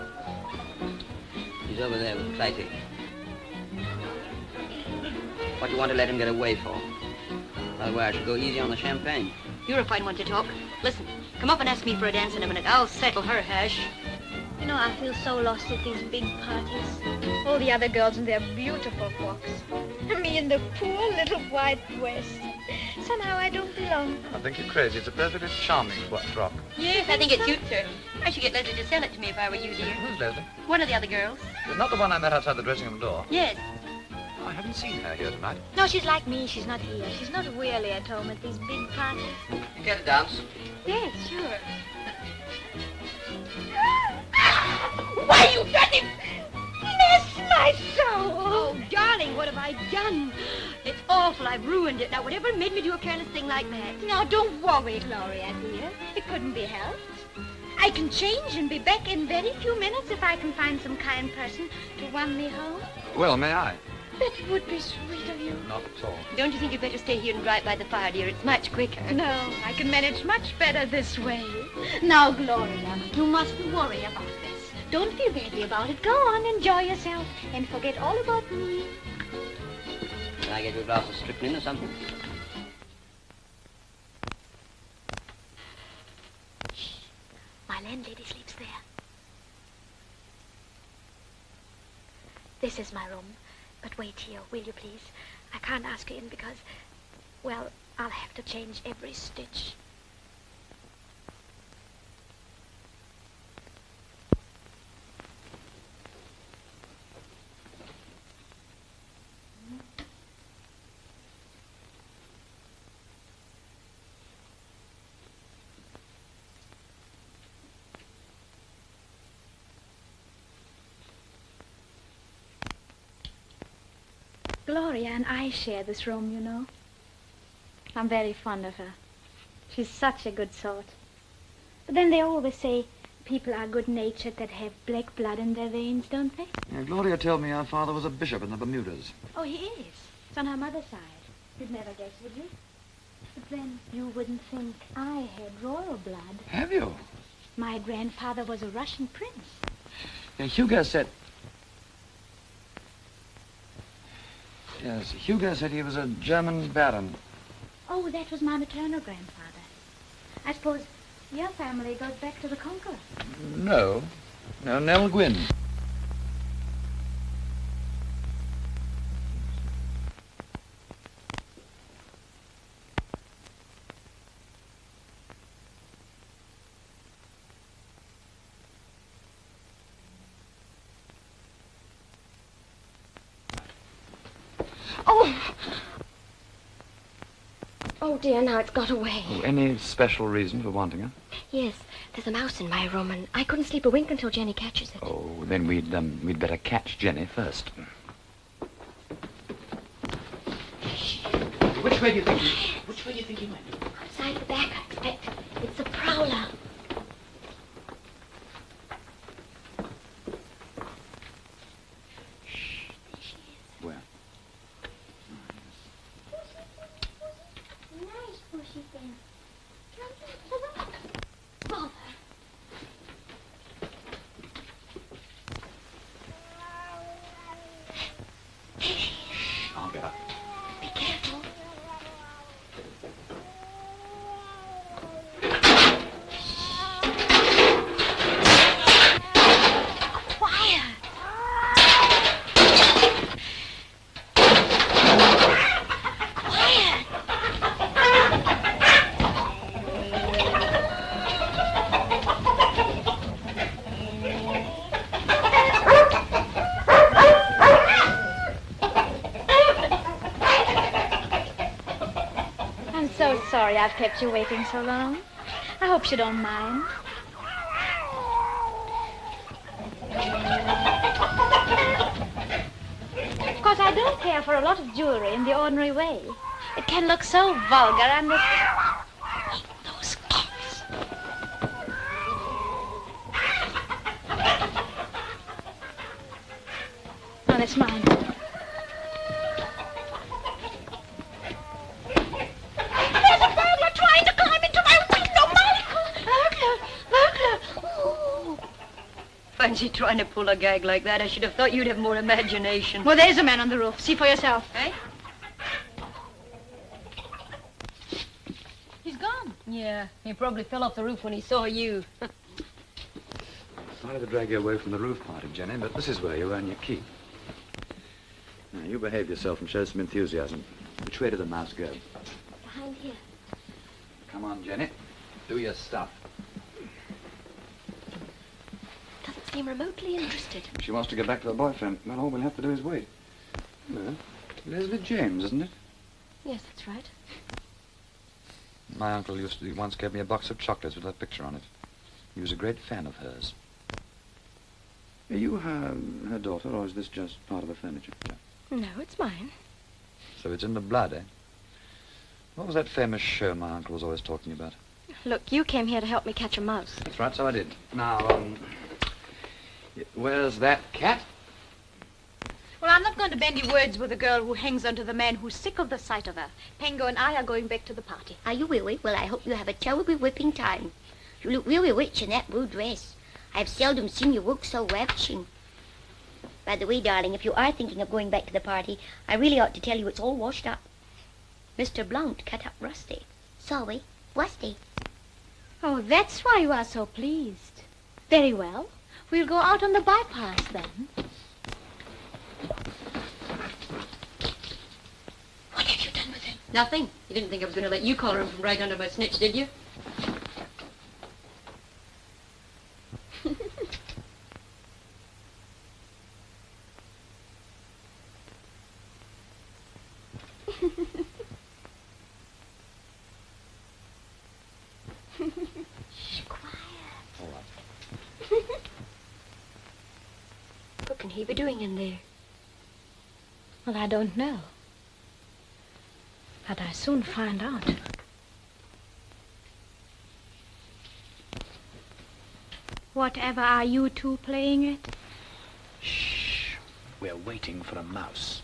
He's over there with Clytie. What do you want to let him get away for? By the way, I should go easy on the champagne. You're a fine one to talk. Listen, come up and ask me for a dance in a minute. I'll settle her hash. You know, I feel so lost at these big parties. All the other girls in their beautiful frocks. And me in the poor little white dress. Somehow I don't belong. I think you're crazy. It's a perfectly charming frock. Yes, I think it suits her. I should get Leslie to sell it to me if I were you, dear. Who's Leslie? One of the other girls. Not the one I met outside the dressing room door. Yes. I haven't seen her here tonight. No, she's like me. She's not here. She's not really at home at these big parties. Get a dance? Yes, sure. Why, you dirty... Bless my soul! Oh, darling, what have I done? It's awful. I've ruined it. Now, whatever made me do a careless thing like that? Now, don't worry, Gloria, dear. It couldn't be helped. I can change and be back in very few minutes if I can find some kind person to run me home. Well, may I? That would be sweet of you. Not at all. Don't you think you'd better stay here and dry it by the fire, dear? It's much quicker. No, I can manage much better this way. Now, Gloria, you mustn't worry about this. Don't feel badly about it. Go on, enjoy yourself, and forget all about me. Can I get you a glass of strychnine or something? My landlady sleeps there. This is my room. But wait here, will you please? I can't ask you in because, well, I'll have to change every stitch. Gloria and I share this room, you know. I'm very fond of her. She's such a good sort. But then they always say people are good-natured that have black blood in their veins, don't they? Yeah, Gloria told me our father was a bishop in the Bermudas. Oh, he is. It's on her mother's side. You'd never guess, would you? But then you wouldn't think I had royal blood. Have you? My grandfather was a Russian prince. Yeah, Hugo said... Yes, Hugo said he was a German baron. Oh, that was my maternal grandfather. I suppose your family goes back to the Conqueror. No. No, Nell Gwynn. Oh, dear, now it's got away. Oh, any special reason for wanting her? Yes, there's a mouse in my room, and I couldn't sleep a wink until Jenny catches it. Oh, then we'd better catch Jenny first. Which way do you think he went? Outside the back, I expect. It's a prowler. Where? Nice bushy thing. Father. I'll get up. Be careful. Sorry I've kept you waiting so long. I hope you don't mind. Of course, I don't care for a lot of jewelry in the ordinary way. It can look so vulgar and those cats. Oh, that's mine. Fancy trying to pull a gag like that. I should have thought you'd have more imagination. Well, there's a man on the roof. See for yourself. Eh? He's gone. Yeah, he probably fell off the roof when he saw you. Sorry to drag you away from the roof party, Jenny, but this is where you earn your keep. Now, you behave yourself and show some enthusiasm. Which way did the mouse go? Behind here. Come on, Jenny. Do your stuff. Doesn't seem remotely interested. She wants to get back to her boyfriend. Well, all we'll have to do is wait. Well, Leslie James, isn't it? Yes, that's right. My uncle once gave me a box of chocolates with her picture on it. He was a great fan of hers. Are you her daughter, or is this just part of the furniture? No, it's mine. So it's in the blood, eh? What was that famous show my uncle was always talking about? Look, you came here to help me catch a mouse. That's right, so I did. Now, where's that cat? Well, I'm not going to bandy words with a girl who hangs onto the man who's sick of the sight of her. Pango and I are going back to the party. Are you really? Well, I hope you have a terribly whipping time. You look really rich in that blue dress. I've seldom seen you look so ravishing. By the way, darling, if you are thinking of going back to the party, I really ought to tell you it's all washed up. Mr. Blount cut up Rusty. Sorry, Rusty. Oh, that's why you are so pleased. Very well. We'll go out on the bypass then. What have you done with him? Nothing. You didn't think I was going to let you collar him from right under my snitch, did you? What can he be doing in there? Well, I don't know. But I soon find out. Whatever are you two playing at? Shh. We're waiting for a mouse.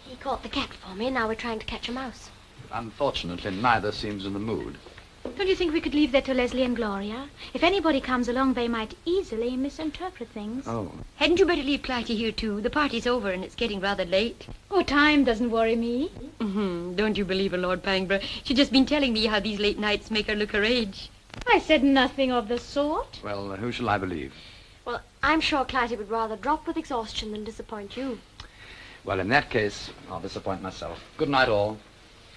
He caught the cat for me, and now we're trying to catch a mouse. Unfortunately, neither seems in the mood. Don't you think we could leave that to Leslie and Gloria? If anybody comes along, they might easily misinterpret things. Oh. Hadn't you better leave Clytie here, too? The party's over and it's getting rather late. Oh, time doesn't worry me. Don't you believe her, Lord Pangborough? She's just been telling me how these late nights make her look her age. I said nothing of the sort. Well, who shall I believe? Well, I'm sure Clytie would rather drop with exhaustion than disappoint you. Well, in that case, I'll disappoint myself. Good night, all.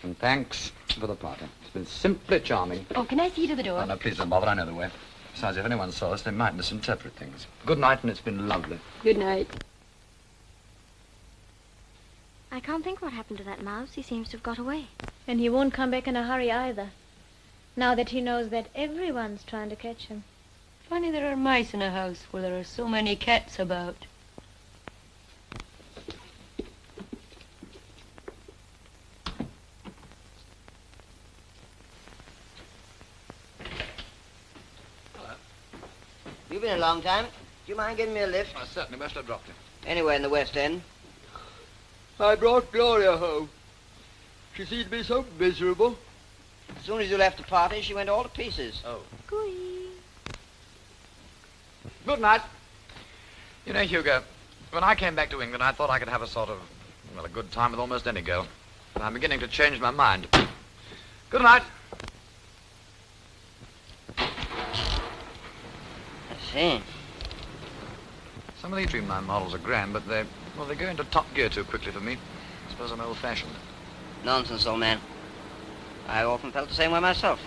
And thanks for the party. It's been simply charming. Oh, can I see you to the door? Oh, no, please don't bother. I know the way. Besides, if anyone saw us, they might misinterpret things. Good night, and it's been lovely. Good night. I can't think what happened to that mouse. He seems to have got away. And he won't come back in a hurry either. Now that he knows that everyone's trying to catch him. Funny there are mice in a house where there are so many cats about. You've been a long time. Do you mind giving me a lift? Oh, certainly. Where shall I drop you? Anywhere in the West End. I brought Gloria home. She seemed to be so miserable. As soon as you left the party, she went all to pieces. Oh. Gooey. Good night. You know, Hugo, when I came back to England, I thought I could have a sort of, well, a good time with almost any girl. But I'm beginning to change my mind. Good night. I see. Some of these dreamline models are grand, but they go into top gear too quickly for me. I suppose I'm old-fashioned. Nonsense, old man. I often felt the same way myself.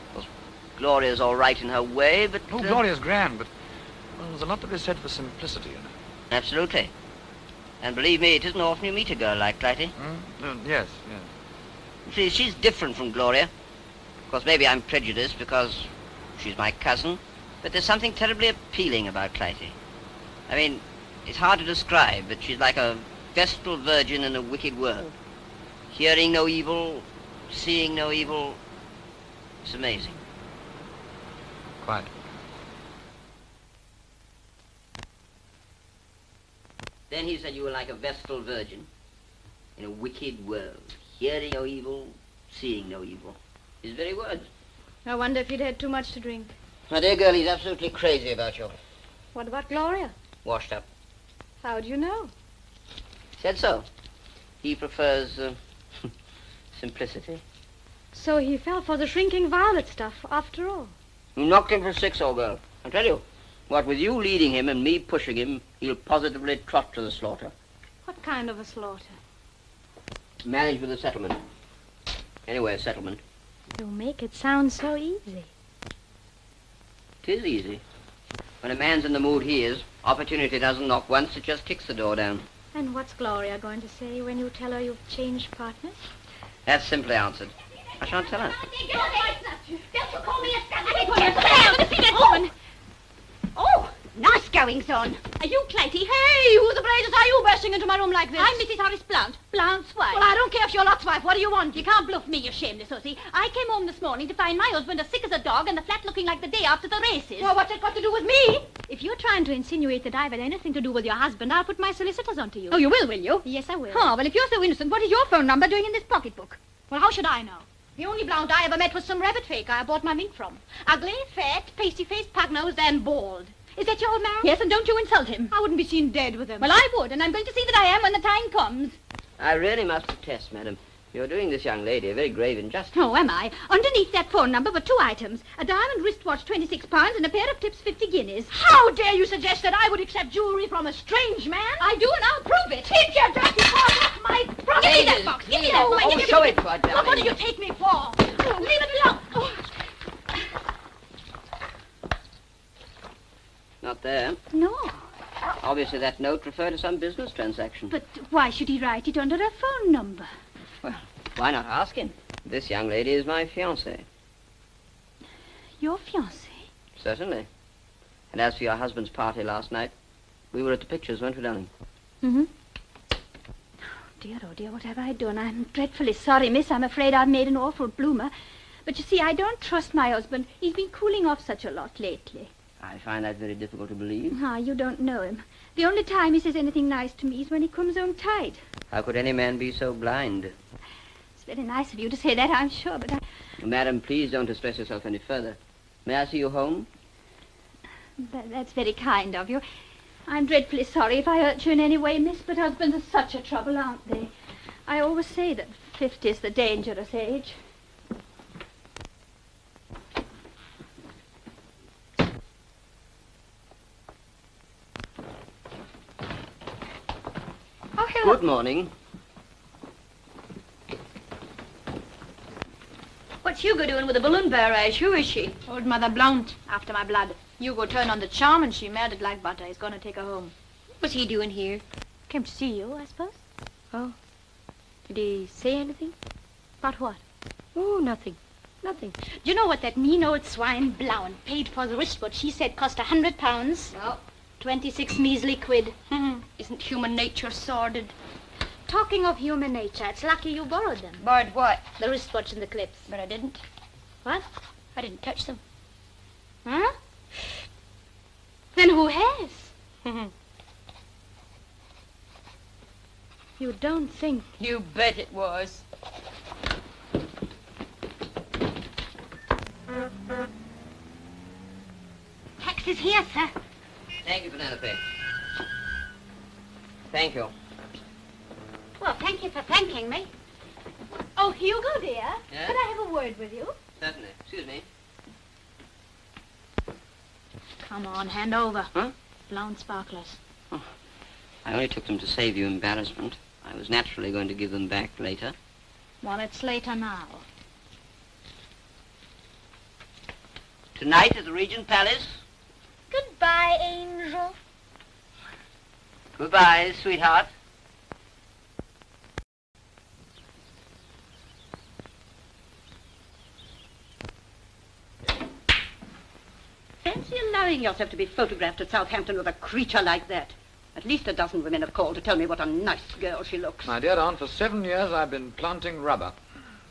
Of course, Gloria's all right in her way, but... Oh, Gloria's grand, but well, there's a lot to be said for simplicity, you know. Absolutely. And believe me, it isn't often you meet a girl like Clytie. Yes. See, she's different from Gloria. Of course, maybe I'm prejudiced because she's my cousin, but there's something terribly appealing about Clytie. I mean, it's hard to describe, but she's like a vestal virgin in a wicked world. Hearing no evil, seeing no evil. It's amazing. Quite. Then he said you were like a vestal virgin in a wicked world. Hearing no evil, seeing no evil. His very words. I wonder if he'd had too much to drink. My dear girl, he's absolutely crazy about you. What about Gloria? Washed up. How do you know? Said so. He prefers simplicity. So he fell for the shrinking violet stuff after all. You knocked him for 6, old girl. I tell you, what with you leading him and me pushing him, he'll positively trot to the slaughter. What kind of a slaughter? Managed with a settlement. Anyway, a settlement. You make it sound so easy. 'Tis easy. When a man's in the mood he is, opportunity doesn't knock once, it just kicks the door down. And what's Gloria going to say when you tell her you've changed partners? That's simply answered. I shan't tell her. Don't you call me a scoundrel! I want to see that woman! Oh, Nice going, son. Are you Clytie? Hey, who the blazes are you bursting into my room like this? I'm Mrs. Horace Blount. Blount's wife. Well, I don't care if you're Lot's wife. What do you want? You can't bluff me, you shameless hussy. I came home this morning to find my husband as sick as a dog and the flat looking like the day after the races. Well, what's it got to do with me? If you're trying to insinuate that I've had anything to do with your husband, I'll put my solicitors onto you. Oh, you will you? Yes, I will. Oh, well, if you're so innocent, what is your phone number doing in this pocketbook? Well, how should I know? The only Blount I ever met was some rabbit fake I bought my mink from. Ugly, fat, pasty-faced, pug-nosed, and bald. Is that your old man? Yes, and don't you insult him. I wouldn't be seen dead with him. Well, I would, and I'm going to see that I am when the time comes. I really must protest, madam. You're doing this young lady a very grave injustice. Oh, am I? Underneath that phone number were 2 items. A diamond wristwatch, 26 pounds, and a pair of tips, 50 guineas. How dare you suggest that I would accept jewelry from a strange man? I do, and I'll prove it. Keep your dirty paws off my property. Give me that box. Give me that box. Oh, show it to her, darling. What do you take me for? Oh, leave it alone. Oh. Not there. No. Obviously, that note referred to some business transaction. But why should he write it under a phone number? Well, why not ask him? This young lady is my fiancée. Your fiancé? Certainly. And as for your husband's party last night, we were at the pictures, weren't we, darling? Mm-hmm. Oh, dear, what have I done? I'm dreadfully sorry, miss. I'm afraid I've made an awful bloomer. But you see, I don't trust my husband. He's been cooling off such a lot lately. I find that very difficult to believe. Ah, you don't know him. The only time he says anything nice to me is when he comes home tight. How could any man be so blind? It's very nice of you to say that, I'm sure, but Madam, please don't distress yourself any further. May I see you home? That's very kind of you. I'm dreadfully sorry if I hurt you in any way, miss, but husbands are such a trouble, aren't they? I always say that 50's the dangerous age. Oh, hello. Good morning. What's Hugo doing with a balloon barrage? Who is she? Old Mother Blount, after my blood. Hugo turned on the charm and she melted like butter. He's going to take her home. What's he doing here? Came to see you, I suppose. Oh. Did he say anything? About what? Oh, nothing. Nothing. Do you know what that mean old swine Blount paid for the wristwatch she said cost £100? No. 26 measly quid. Isn't human nature sordid? Talking of human nature, it's lucky you borrowed them. Borrowed what? The wristwatch and the clips. But I didn't. What? I didn't touch them. Huh? Then who has? You don't think... You bet it was. Taxi's here, sir. Thank you, Penelope. Thank you. Well, thank you for thanking me. Oh, Hugo, dear. Yeah? Could I have a word with you? Certainly. Excuse me. Come on, hand over. Huh? Blount sparklers. Oh, I only took them to save you embarrassment. I was naturally going to give them back later. Well, it's later now. Tonight at the Regent Palace. Goodbye, Angel. Goodbye, sweetheart. Fancy allowing yourself to be photographed at Southampton with a creature like that. At least a dozen women have called to tell me what a nice girl she looks. My dear Aunt, for 7 years I've been planting rubber.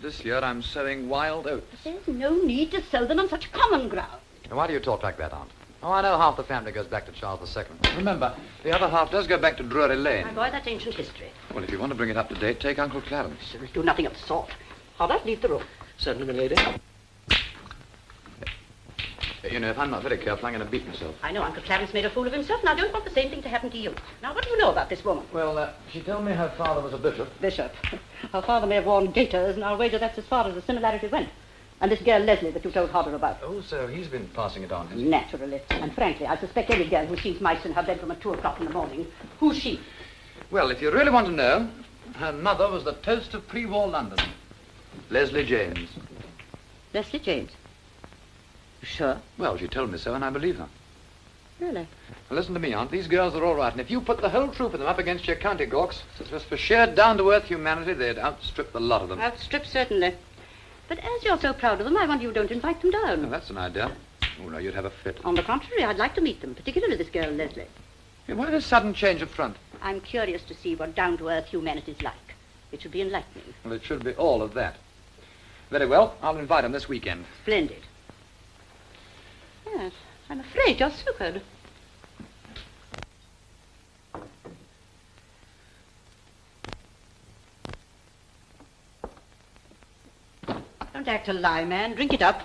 This year I'm sowing wild oats. There's no need to sow them on such common ground. Now, why do you talk like that, Aunt? Oh, I know half the family goes back to Charles II. Remember, the other half does go back to Drury Lane. My boy, that's ancient history. Well, if you want to bring it up to date, take Uncle Clarence. Do nothing of the sort. All right, leave the room. Certainly, my lady. You know, if I'm not very careful, I'm going to beat myself. I know Uncle Clarence made a fool of himself, and I don't want the same thing to happen to you. Now, what do you know about this woman? Well, she told me her father was a bishop. Bishop. Her father may have worn gaiters, and I'll wager that's as far as the similarity went. And this girl Leslie that you told Hodder about. Oh, so he's been passing it on, has he? Naturally. And frankly, I suspect any girl who sees mice in her bedroom at 2 o'clock in the morning. Who's she? Well, if you really want to know, her mother was the toast of pre-war London. Leslie James. Leslie James? Sure? Well, she told me so, and I believe her. Really? Well, listen to me, Aunt. These girls are all right, and if you put the whole troop of them up against your county gawks, just for sheer down-to-earth humanity, they'd outstrip the lot of them. Outstrip, certainly. But as you're so proud of them, I wonder you don't invite them down. Well, that's an idea. Oh, no, you'd have a fit. On the contrary, I'd like to meet them, particularly this girl, Leslie. Hey, why this sudden change of front? I'm curious to see what down-to-earth humanity's like. It should be enlightening. Well, it should be all of that. Very well. I'll invite him this weekend. Splendid. Yes, I'm afraid you're snookered. Don't act a lie, man. Drink it up.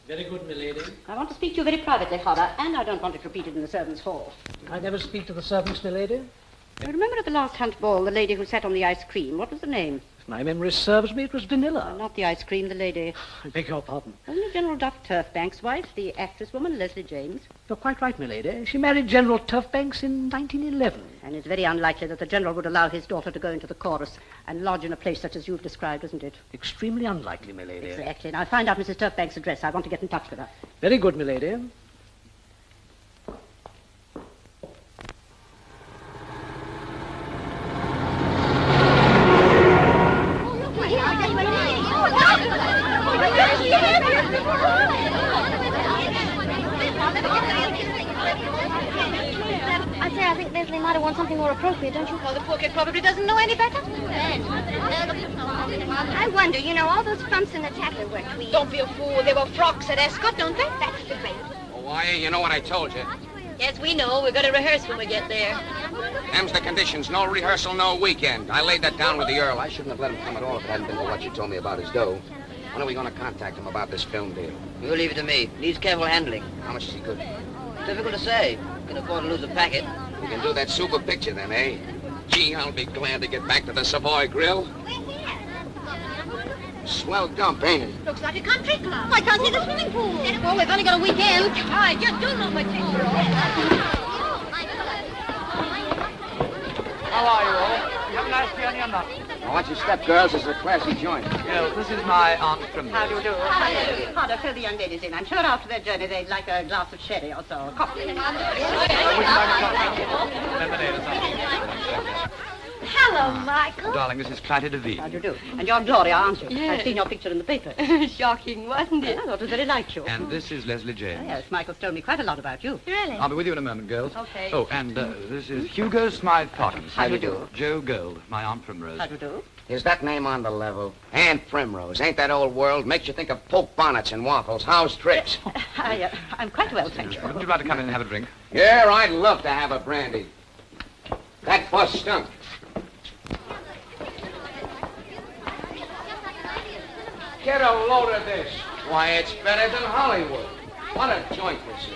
Very good, milady. I want to speak to you very privately, Father, and I don't want it repeated in the servants' hall. I never speak to the servants, milady. You remember at the last hunt ball, the lady who sat on the ice cream? What was the name? If my memory serves me, it was vanilla. Not the ice cream, the lady. I beg your pardon. Wasn't it General Duff Turfbank's wife, the actress woman, Leslie James? You're quite right, milady. She married General Turfbanks in 1911. And it's very unlikely that the General would allow his daughter to go into the chorus and lodge in a place such as you've described, isn't it? Extremely unlikely, milady. Exactly. Now, find out Mrs. Turfbank's address. I want to get in touch with her. Very good, milady. I'd say I think Leslie might have worn something more appropriate, don't you? Well, the poor kid probably doesn't know any better. I wonder, you know, all those frumps in the tattler were tweed. Don't be a fool. They were frocks at Escott, don't they? That's the way. Oh, why, you know what I told you. Yes, we know. We're going to rehearse when we get there. Them's the conditions. No rehearsal, no weekend. I laid that down with the Earl. I shouldn't have let him come at all if it hadn't been for what you told me about his dough. When are we going to contact him about this film deal? You leave it to me. Needs careful handling. How much is he good? Difficult to say. Can afford to lose a packet. We can do that super picture then, eh? Gee, I'll be glad to get back to the Savoy Grill. Swell dump, ain't it? Looks like a country club. I can't see the swimming pool. Well, we've only got a weekend. All right, just do look at How are you all? You have a nice tea on your nut. Now, watch your step, girls. This is a classy joint. Yes, this is my Aunt Primrose. How do you do? Father, fill the young ladies in. I'm sure after their journey they'd like a glass of sherry or so. Coffee. Would you like a lemonade or something? Hello, Michael. Darling, this is Clytie DeVille. How do you do? And you're Gloria, aren't you? Yes. I've seen your picture in the paper. Shocking, wasn't it? I thought it was very like you. And this is Leslie James. Yes, Michael's told me quite a lot about you. Really? I'll be with you in a moment, girls. Okay. Oh, and this is Hugo Smythe Parkins. How do you do? Joe Gold, my Aunt Primrose. How do you do? Is that name on the level? Aunt Primrose. Ain't that old world? Makes you think of poke bonnets and waffles. How's tricks? I'm quite well, thank you. Wouldn't you like to come in and have a drink? Yeah, I'd love to have a brandy. That bus stunk. Get a load of this. Why, it's better than Hollywood. What a joint this is.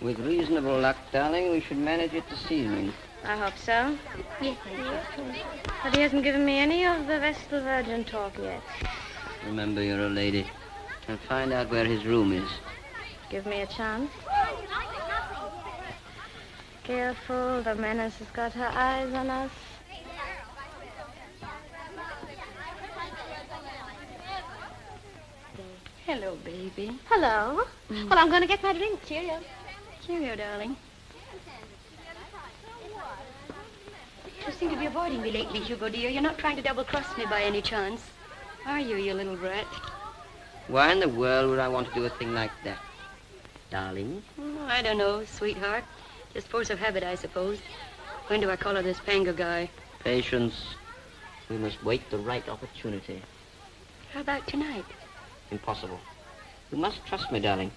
With reasonable luck, darling, we should manage it this evening. I hope so. Yes, thank you. But he hasn't given me any of the Vestal Virgin talk yet. Remember, you're a lady. And find out where his room is. Give me a chance. Careful, the menace has got her eyes on us. Hello, baby. Hello. Well, I'm going to get my drink. Cheerio. Cheerio, darling. You seem to be avoiding me lately, Hugo, dear. You're not trying to double-cross me by any chance. Are you, you little brat? Why in the world would I want to do a thing like that? Darling? Oh, I don't know, sweetheart. Just force of habit, I suppose. When do I collar this Panga guy? Patience. We must wait the right opportunity. How about tonight? Impossible. You must trust me, darling.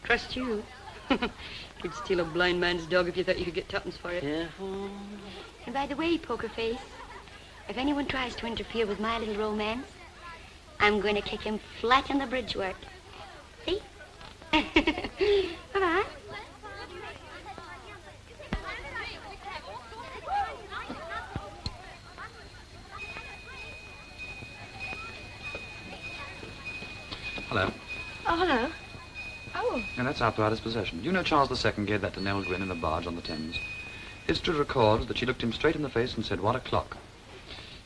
Trust you? You'd steal a blind man's dog if you thought you could get tuppence for it. Careful. And by the way, Poker Face, if anyone tries to interfere with my little romance, I'm going to kick him flat in the bridgework. See? Bye-bye. Hello. Oh, hello. Oh. And that's after our dispossession. You know Charles II gave that to Nell Gwynn in the barge on the Thames. History records that she looked him straight in the face and said, "What a clock."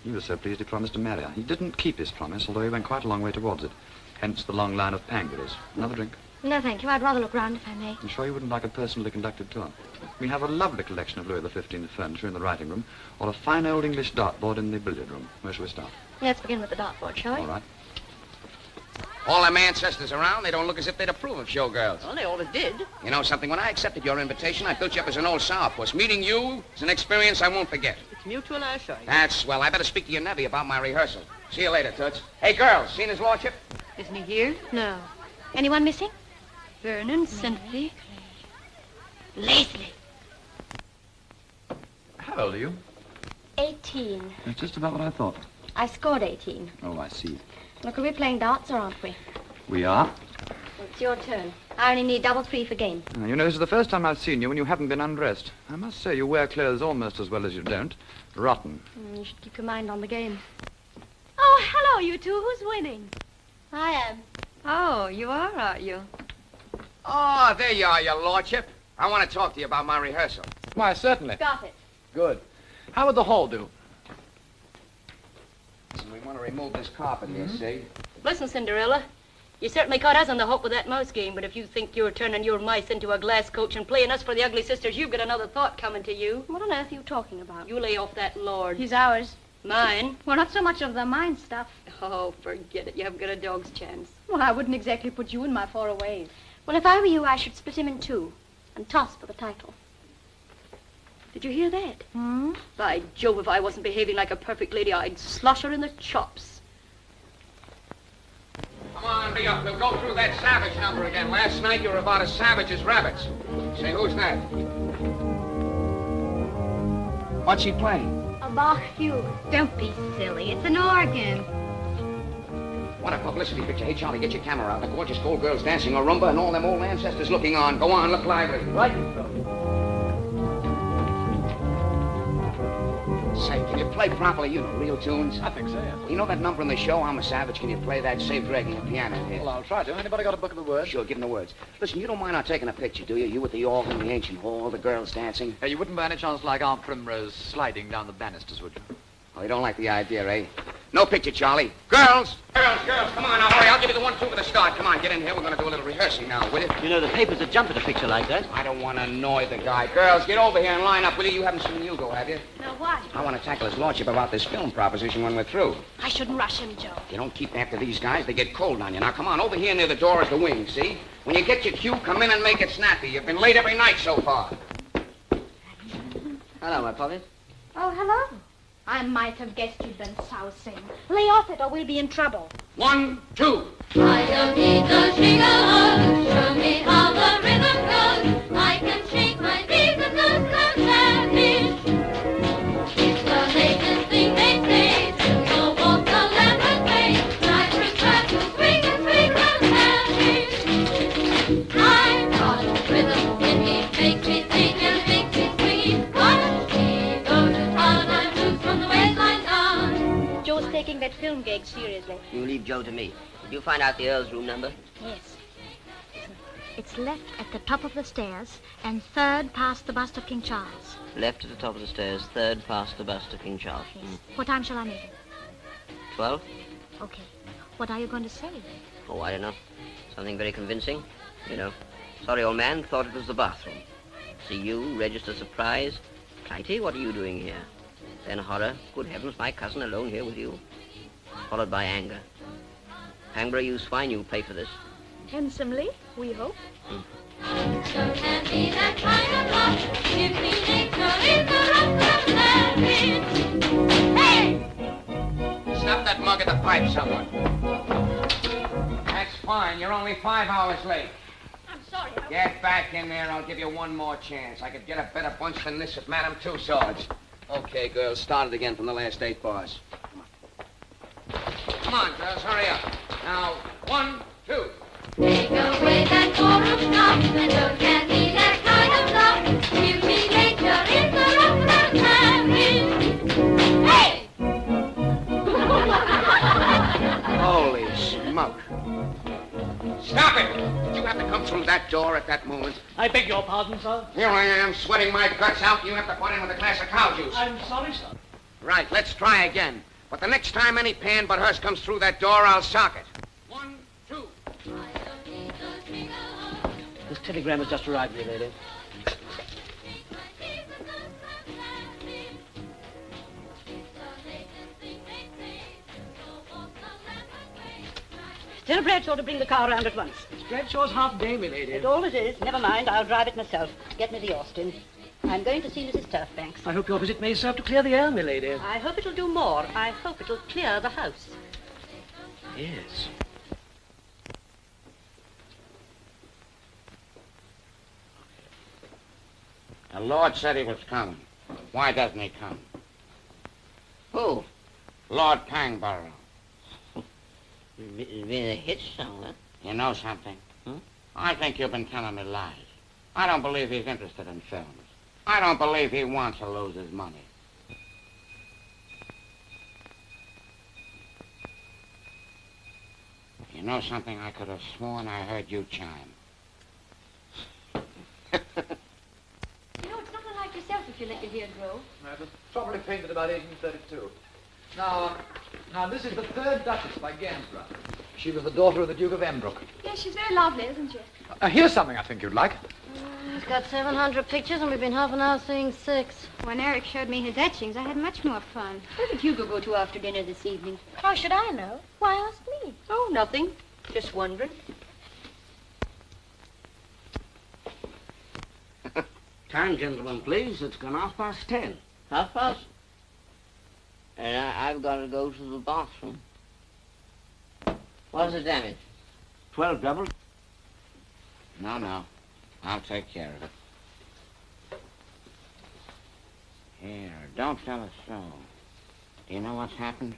He was so pleased he promised to marry her. He didn't keep his promise, although he went quite a long way towards it. Hence the long line of Pangaries. Another drink? No, thank you. I'd rather look round if I may. I'm sure you wouldn't like a personally conducted tour. We have a lovely collection of Louis XV furniture in the writing room, or a fine old English dartboard in the billiard room. Where shall we start? Let's begin with the dartboard, shall we? All right. All them ancestors around, they don't look as if they'd approve of showgirls. Well, they always did. You know something? When I accepted your invitation, I built you up as an old sourpuss. Meeting you is an experience I won't forget. It's mutual, I assure you. That's swell. I better speak to your nevy about my rehearsal. See you later, Toots. Hey, girls, seen his lordship? Isn't he here? No. Anyone missing? Vernon, Cynthia. Leslie. How old are you? 18. That's just about what I thought. I scored 18. Oh, I see. Look, are we playing darts or aren't we? We are. Well, it's your turn. I only need double 3 for game. You know, this is the first time I've seen you when you haven't been undressed. I must say you wear clothes almost as well as you don't. Rotten. You should keep your mind on the game. Oh, hello, you two. Who's winning? I am. Oh, you are you? Oh, there you are, your lordship. I want to talk to you about my rehearsal. Why, certainly. Got it. Good. How would the hall do? We want to remove this carpet here, see? Listen, Cinderella. You certainly caught us on the hook with that mouse game, but if you think you're turning your mice into a glass coach and playing us for the ugly sisters, you've got another thought coming to you. What on earth are you talking about? You lay off that lord. He's ours. Mine? Well, not so much of the mine stuff. Oh, forget it. You haven't got a dog's chance. Well, I wouldn't exactly put you in my four-aways. Well, if I were you, I should split him in 2 and toss for the title. Did you hear that? Hmm? By Jove, if I wasn't behaving like a perfect lady, I'd slosh her in the chops. Come on, be up. We'll go through that savage number again. Last night you were about as savage as rabbits. Say, who's that? What's he playing? A Bach fugue. Don't be silly. It's an organ. What a publicity picture. Hey, Charlie, get your camera out. The gorgeous gold girls dancing a rumba and all them old ancestors looking on. Go on, look lively. Right. Say, can you play properly? You know, real tunes? I think so, yeah. You know that number in the show, I'm a Savage? Can you play that Saved Reggae on piano here? Well, I'll try to. Anybody got a book of the words? Sure, give them the words. Listen, you don't mind our taking a picture, do you? You with the organ in the ancient hall, the girls dancing? You wouldn't by any chance like Aunt Primrose sliding down the banisters, would you? Oh, you don't like the idea, eh? No picture, Charlie. Girls! Girls, come on now, hurry. I'll give you the 1-2 for the start. Come on, get in here. We're going to do a little rehearsing now, will you? You know, the papers would jump at a picture like that. I don't want to annoy the guy. Girls, get over here and line up, will you? You haven't seen Hugo, have you? No, what? I want to tackle his lordship about this film proposition when we're through. I shouldn't rush him, Joe. You don't keep after these guys. They get cold on you. Now, come on, over here near the door is the wing, see? When you get your cue, come in and make it snappy. You've been late every night so far. Hello, my Polly. Oh, hello. I might have guessed you'd been sousing. Lay off it or we'll be in trouble. 1, 2. I don't need the sing-along. Show me how the rhythm goes. I can shake my feet and those lavish. It's the latest thing they say. So you'll walk the Lambert way. I prefer to swing and swing the lavish. I've got a rhythm in me. Makes me sing and makes me swing. Watch me go to town. I'm loose from the waistline down. Joe's taking that film gig seriously. You leave Joe to me. Did you find out the Earl's room number? Yes. It's left at the top of the stairs and 3rd past the bust of King Charles. Left at the top of the stairs, 3rd past the bust of King Charles. Yes. What time shall I make it? 12? Okay. What are you going to say? Oh, I don't know. Something very convincing. You know. Sorry, old man. Thought it was the bathroom. See you, register surprise. Clytie, what are you doing here? Then horror. Good heavens, my cousin alone here with you. Followed by anger. Pangborough, you swine, you pay for this. Handsomely, we hope. So can't be that kind of luck. Give me nature in the rock of lavish. Hey! Snap that mug at the pipe, someone. That's fine. You're only 5 hours late. I'm sorry. Get back in there. I'll give you one more chance. I could get a better bunch than this if Madame Tussauds. Okay, girls, start it again from the last 8 bars. Come on, girls, hurry up. Now, 1, 2. Take away that chorus knock, and don't get me that kind of luck. Give me nature in the rock and lavish. Hey! Holy smoke. Stop it! Did you have to come through that door at that moment? I beg your pardon, sir. Here I am, sweating my guts out, and you have to put in with a glass of cow juice. I'm sorry, sir. Right, let's try again. But the next time any pan but hers comes through that door, I'll sock it. 1, 2. This telegram has just arrived, dear lady. Tell Bradshaw to bring the car round at once. Bradshaw's half day, my lady. It always is. Never mind, I'll drive it myself. Get me the Austin. I'm going to see Mrs. Turfbanks. I hope your visit may serve to clear the air, my lady. I hope it'll do more. I hope it'll clear the house. Yes. The Lord said he was coming. Why doesn't he come? Who? Lord Pangborough. It's been a hit song, huh? You know something? I think you've been telling me lies. I don't believe he's interested in films. I don't believe he wants to lose his money. You know something? I could have sworn I heard you chime. You know, it's not unlike yourself if you let your hair grow. It was probably painted about 1832. Now, this is the third Duchess by Gainsborough. She was the daughter of the Duke of Embrook. Yes, she's very lovely, isn't she? Here's something I think you'd like. He's got 700 pictures, and we've been half an hour seeing 6. When Eric showed me his etchings, I had much more fun. Where did Hugo go to after dinner this evening? How should I know? Why ask me? Oh, nothing. Just wondering. Time, gentlemen, please. It's gone 10:30. 10:30? And I've got to go to the bathroom. What's the damage? 12 double? No. I'll take care of it. Here, don't tell us so. Do you know what's happened?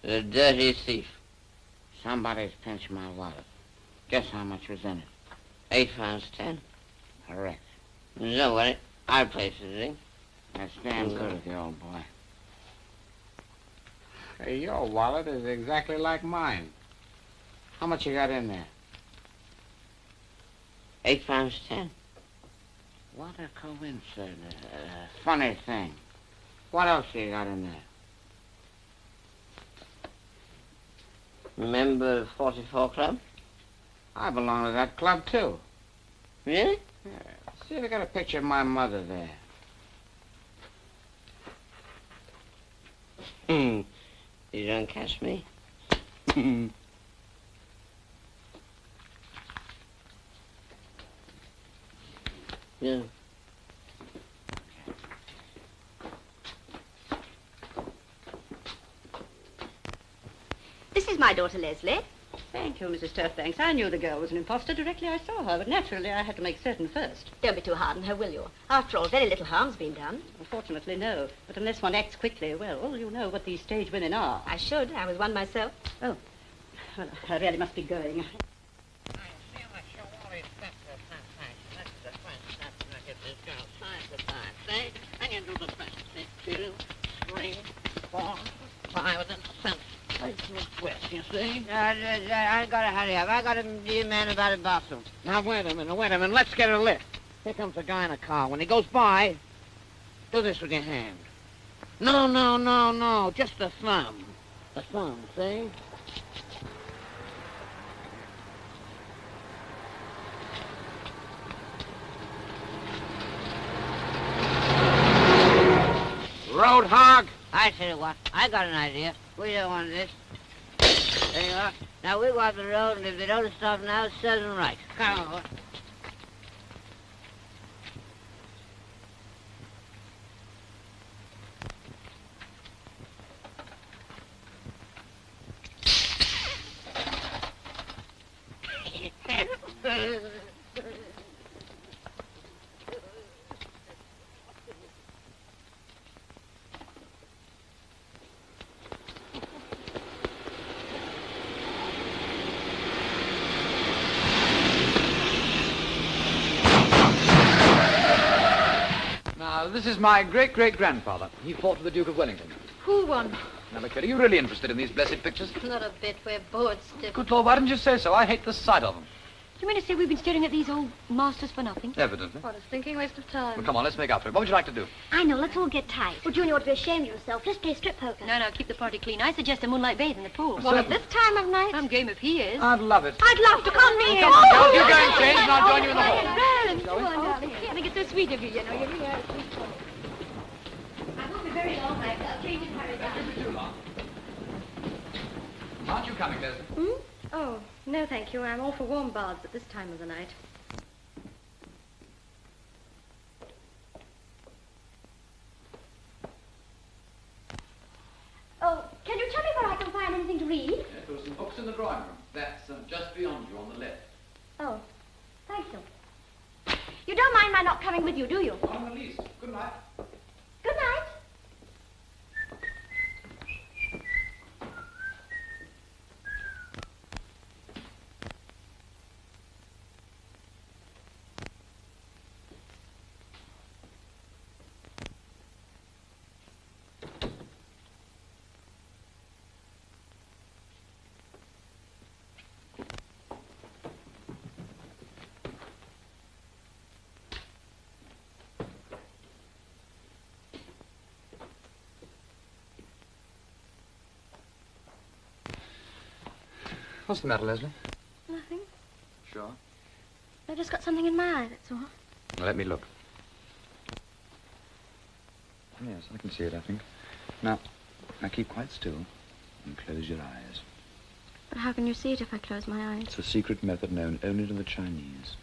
The dirty thief. Somebody's pinched my wallet. Guess how much was in it? 8 pounds 10. Correct. Don't worry. I'll place it, eh? That's damn good of you, old boy. Hey, your wallet is exactly like mine. How much you got in there? 8 pounds 10. What a coincidence. Funny thing. What else you got in there? Remember the 44 Club? I belong to that club, too. Really? Yeah. See, they got a picture of my mother there. You don't catch me? Yeah. This is my daughter, Leslie. Thank you, Mrs. Turfbanks. I knew the girl was an imposter directly I saw her, but naturally I had to make certain first. Don't be too hard on her, will you? After all, very little harm's been done. Unfortunately, no. But unless one acts quickly, well, you know what these stage women are. I should. I was one myself. Oh. Well, I really must be going. And you do the best. 2, 3, 4, 5, and then cents. West, you see? I gotta hurry up. I gotta be a man about a bathroom. Now, wait a minute. Let's get a lift. Here comes a guy in a car. When he goes by, do this with your hand. No. Just the thumb. The thumb, see? Road hog. I tell you what, I got an idea. We don't want this. There you are. Now, we go up the road, and if they don't stop now, set them right. Come on, boy. This is my great-great-grandfather. He fought with the Duke of Wellington. Who won? Now, look, are you really interested in these blessed pictures? Not a bit. We're bored stiff. Good Lord, why didn't you say so? I hate the sight of them. Do you mean to say we've been staring at these old masters for nothing? Evidently. What a stinking waste of time. Well, come on, let's make up for it. What would you like to do? I know, let's all get tight. Well, Junior ought to be ashamed of yourself. Let's play strip poker. No, keep the party clean. I suggest a moonlight bathe in the pool. Well, at this time of night? Some game if he is. I'd love it. I'd love to come here. Come on, girls, you go and change, and I'll join you in the hall. Go on, darling. I think it's so sweet of you, you know. You really are. I won't be very long. I'll change and hurry down. Too long. Aren't you coming, Leslie? Oh, no, thank you. I'm all for warm baths at this time of the night. Oh, can you tell me where I can find anything to read? There are some books in the drawing room. That's just beyond you on the left. Oh, thank you. You don't mind my not coming with you, do you? Not in the least. Good night. Good night. What's the matter, Leslie? Nothing. Sure. I've just got something in my eye, that's all. Well, let me look. Yes, I can see it, I think. Now keep quite still and close your eyes. But how can you see it if I close my eyes? It's a secret method known only to the Chinese.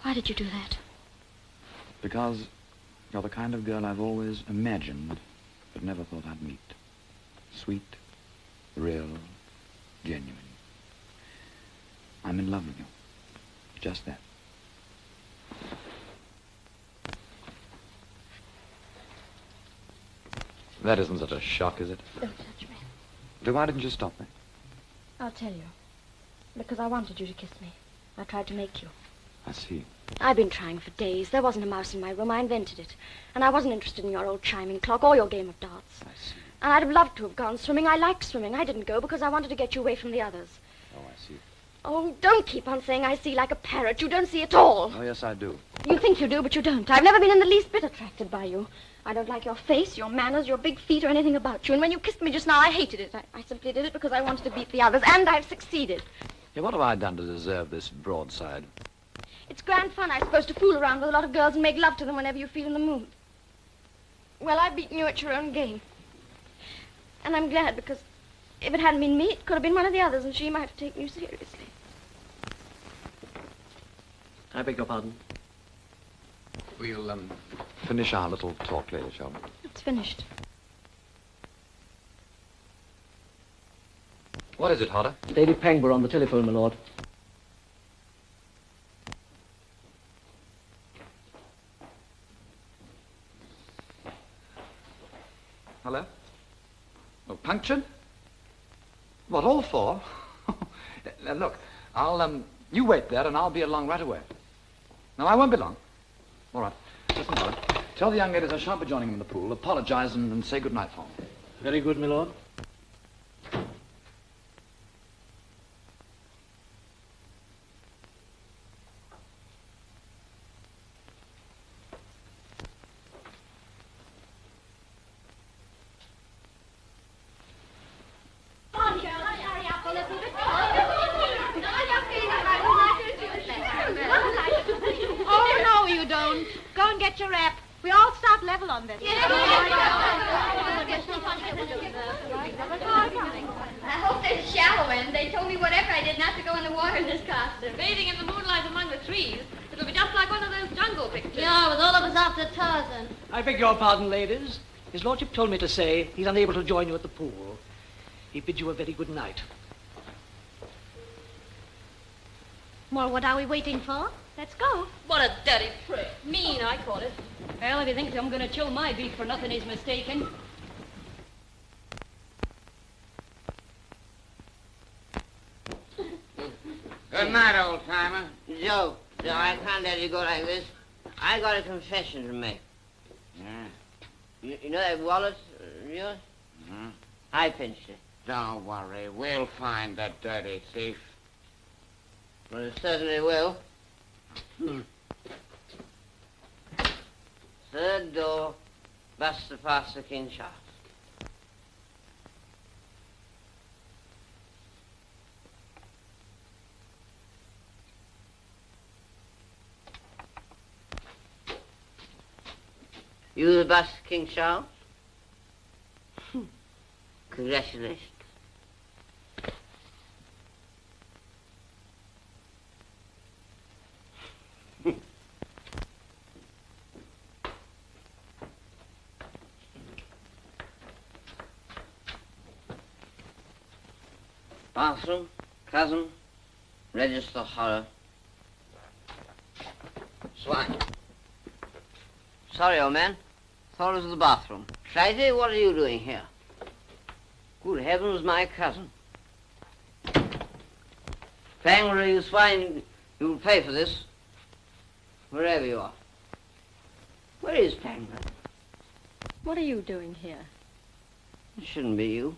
Why did you do that? Because you're the kind of girl I've always imagined, but never thought I'd meet. Sweet, real, genuine. I'm in love with you. Just that. That isn't such a shock, is it? Don't touch me. Then why didn't you stop me? I'll tell you. Because I wanted you to kiss me. I tried to make you. I see. I've been trying for days. There wasn't a mouse in my room. I invented it. And I wasn't interested in your old chiming clock or your game of darts. I see. And I'd have loved to have gone swimming. I like swimming. I didn't go because I wanted to get you away from the others. Oh, I see. Oh, don't keep on saying I see like a parrot. You don't see at all. Oh, yes, I do. You think you do, but you don't. I've never been in the least bit attracted by you. I don't like your face, your manners, your big feet, or anything about you. And when you kissed me just now, I hated it. I simply did it because I wanted to beat the others, and I've succeeded. Yeah, what have I done to deserve this broadside? It's grand fun, I suppose, to fool around with a lot of girls and make love to them whenever you feel in the mood. Well, I've beaten you at your own game. And I'm glad, because if it hadn't been me, it could have been one of the others, and she might have taken you seriously. I beg your pardon. We'll, finish our little talk later, shall we? It's finished. What is it, Hodder? Lady Pangber on the telephone, my lord. Hello? Oh, punctured? What, all four? Now, look, I'll, you wait there and I'll be along right away. No, I won't be long. All right. Listen, Hodder. Tell the young ladies I shan't be joining them in the pool. Apologize and say good night for them. Very good, my lord. Oh, no, you don't. Go and get your wrap. We all start level on this. I hope there's a shallow end. They told me whatever I did not to go in the water in this costume. Bathing in the moonlight among the trees. It'll be just like one of those jungle pictures. Yeah, with all of us after Tarzan. I beg your pardon, ladies. His lordship told me to say he's unable to join you at the pool. He bids you a very good night. Well, what are we waiting for? Let's go. What a dirty prick. Mean, I call it. Well, if he thinks I'm going to chill my beef for nothing, he's mistaken. Good night, old-timer. Joe, I can't let you go like this. I got a confession to make. Yeah? You know that wallet of yours? Mm-hmm. I pinched it. Don't worry. We'll find that dirty thief. Well, it certainly will. Third door, Buster Foster Kinshot. You the bus, King Charles? Congratulations. Bathroom, cousin, register horror. Swine. Sorry, old man. Thought it was the bathroom. Shitey, what are you doing here? Good heavens, my cousin. Pangler, you swine, you'll pay for this. Wherever you are. Where is Pangler? What are you doing here? It shouldn't be you.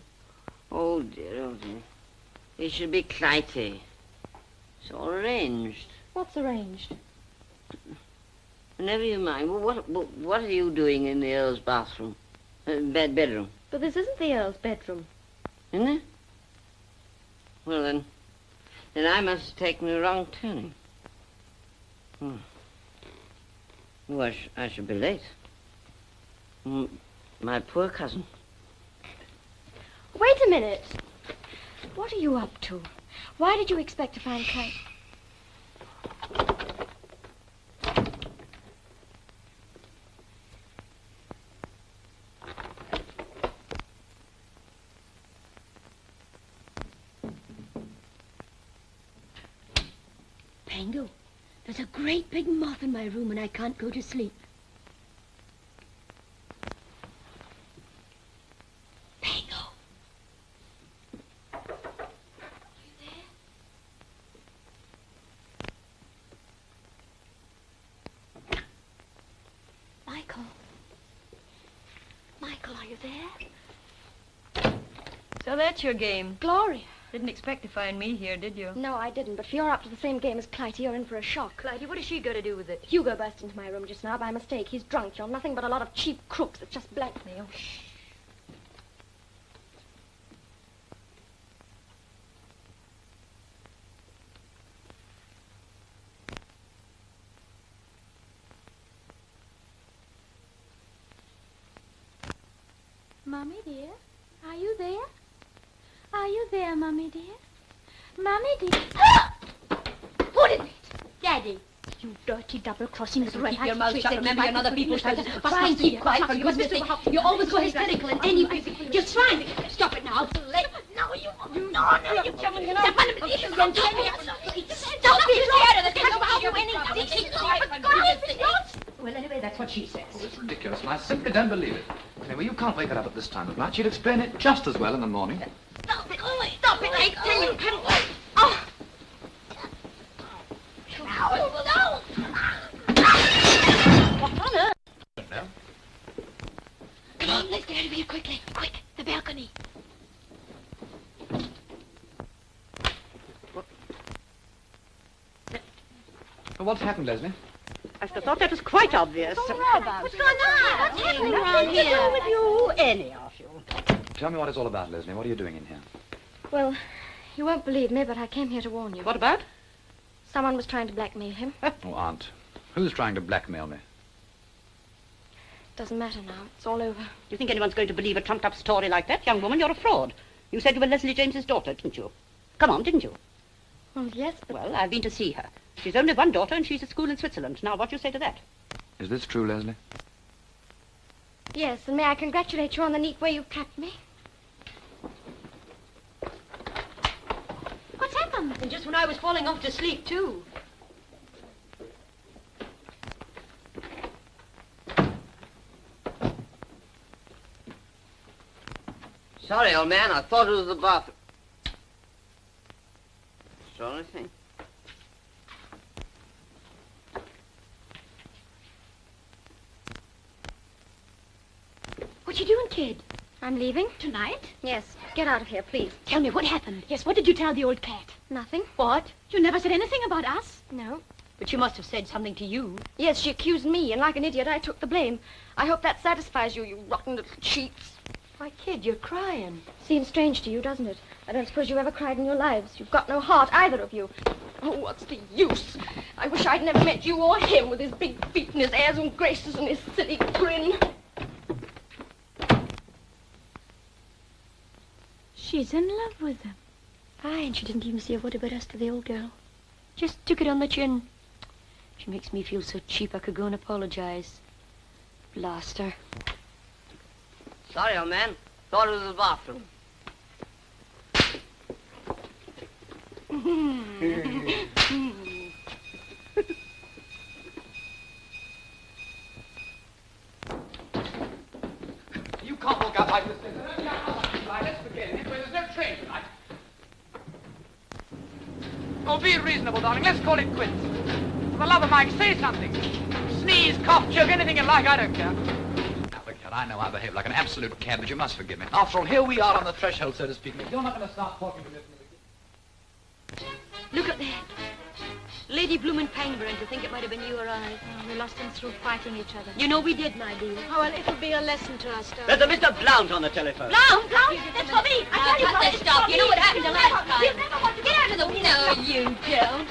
Oh, dear, oh, dear. It should be Clytie. It's all arranged. What's arranged? Never you mind. What are you doing in the Earl's bathroom? Bedroom? But this isn't the Earl's bedroom. Isn't it? Well, then I must have taken a wrong turning. Oh, I should be late. My poor cousin. Wait a minute. What are you up to? Why did you expect to find Clyde? Pango, there's a great big moth in my room and I can't go to sleep. Pango. Michael, are you there? So that's your game. Gloria. Didn't expect to find me here, did you? No, I didn't, but if you're up to the same game as Clytie, you're in for a shock. Clytie, what has she got to do with it? Hugo burst into my room just now by mistake. He's drunk. You're nothing but a lot of cheap crooks that just blackmail. Shh. Mommy, dear, are you there? Are you there, Mommy, dear? Mommy, dear. Who did it? Daddy. You dirty double-crossing little Keep your mouth shut. Remember, you're not other people's houses. Try and keep quiet, for goodness sake. You always go hysterical in anything. Just try and stop it now. No, you Stop it! Well, anyway, that's what she says. It's ridiculous, and I simply don't believe it. Anyway, you can't wake her up at this time of night. She'd explain it just as well in the morning. Stop it, I tell you. Oh. No. What on earth? No. Come on, let's get out of here quickly. Quick, the balcony. What's happened, Leslie? I should have thought that was quite obvious. What's going on? What's happening around here? What's with you, any of you? Tell me what it's all about, Leslie. What are you doing in here? Well, you won't believe me, but I came here to warn you. What about? Someone was trying to blackmail him. Oh, Aunt. Who's trying to blackmail me? Doesn't matter now. It's all over. Do you think anyone's going to believe a trumped-up story like that? Young woman, you're a fraud. You said you were Leslie James's daughter, didn't you? Come on, didn't you? Well, yes, but... Well, I've been to see her. She's only one daughter, and she's at school in Switzerland. Now, what do you say to that? Is this true, Leslie? Yes, and may I congratulate you on the neat way you've trapped me? What's happened? And just when I was falling off to sleep, too. Sorry, old man. I thought it was the bathroom. It's the only thing. What you doing, kid? I'm leaving. Tonight? Yes. Get out of here, please. Tell me what happened. Yes, what did you tell the old cat? Nothing. What? You never said anything about us? No. But she must have said something to you. Yes, she accused me, and like an idiot, I took the blame. I hope that satisfies you, you rotten little cheats. Why, kid, you're crying. Seems strange to you, doesn't it? I don't suppose you ever cried in your lives. You've got no heart, either of you. Oh, what's the use? I wish I'd never met you or him with his big feet and his airs and graces and his silly grin. She's in love with him. Aye, and she didn't even say a word about us to the old girl. Just took it on the chin. She makes me feel so cheap I could go and apologize. Blast her. Sorry, old man. Thought it was the bathroom. You can't walk out like this. Let's begin. There's no train tonight. Oh, be reasonable, darling. Let's call it quits. For the love of Mike, say something. Sneeze, cough, choke, anything you like. I don't care. Now, look here, I know I behave like an absolute cad, but you must forgive me. After all, here we are on the threshold, so to speak. If you're not going to start talking to me... Look at that. Lady Bloomin' Pangber, and to think it might have been you or I. Oh, we lost him through fighting each other. You know we did, my dear. Oh, well, it'll be a lesson to us, There's a Mr. Blount on the telephone. Blount, that's for me. I tell you, Cut this stuff. You know what happened the last time. Get out of the window. No, you don't.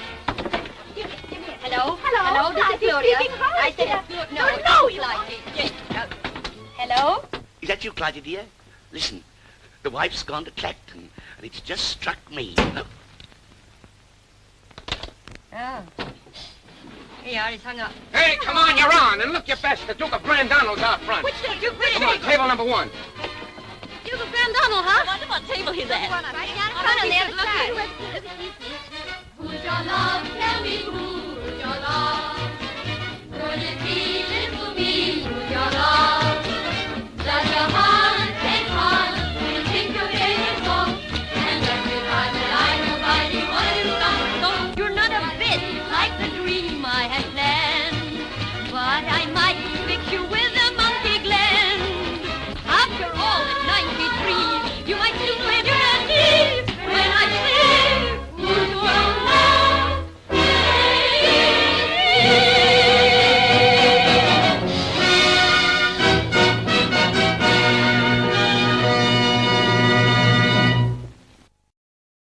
Hello? Hello, This is Clyde, Gloria. speaking. How I is said it? it's No, it's you Clyde. Hello? Is that you, Clyde, dear? Listen, the wife's gone to Clacton, and it's just struck me. Oh. Here you are, he's hung up. Hey, come on, you're on, and look your best. The Duke of Grandonald's out front. Which the Duke? Come on, table number 1. Duke of Grandonald, huh? I wonder what table he's at. Right down in front on the other side.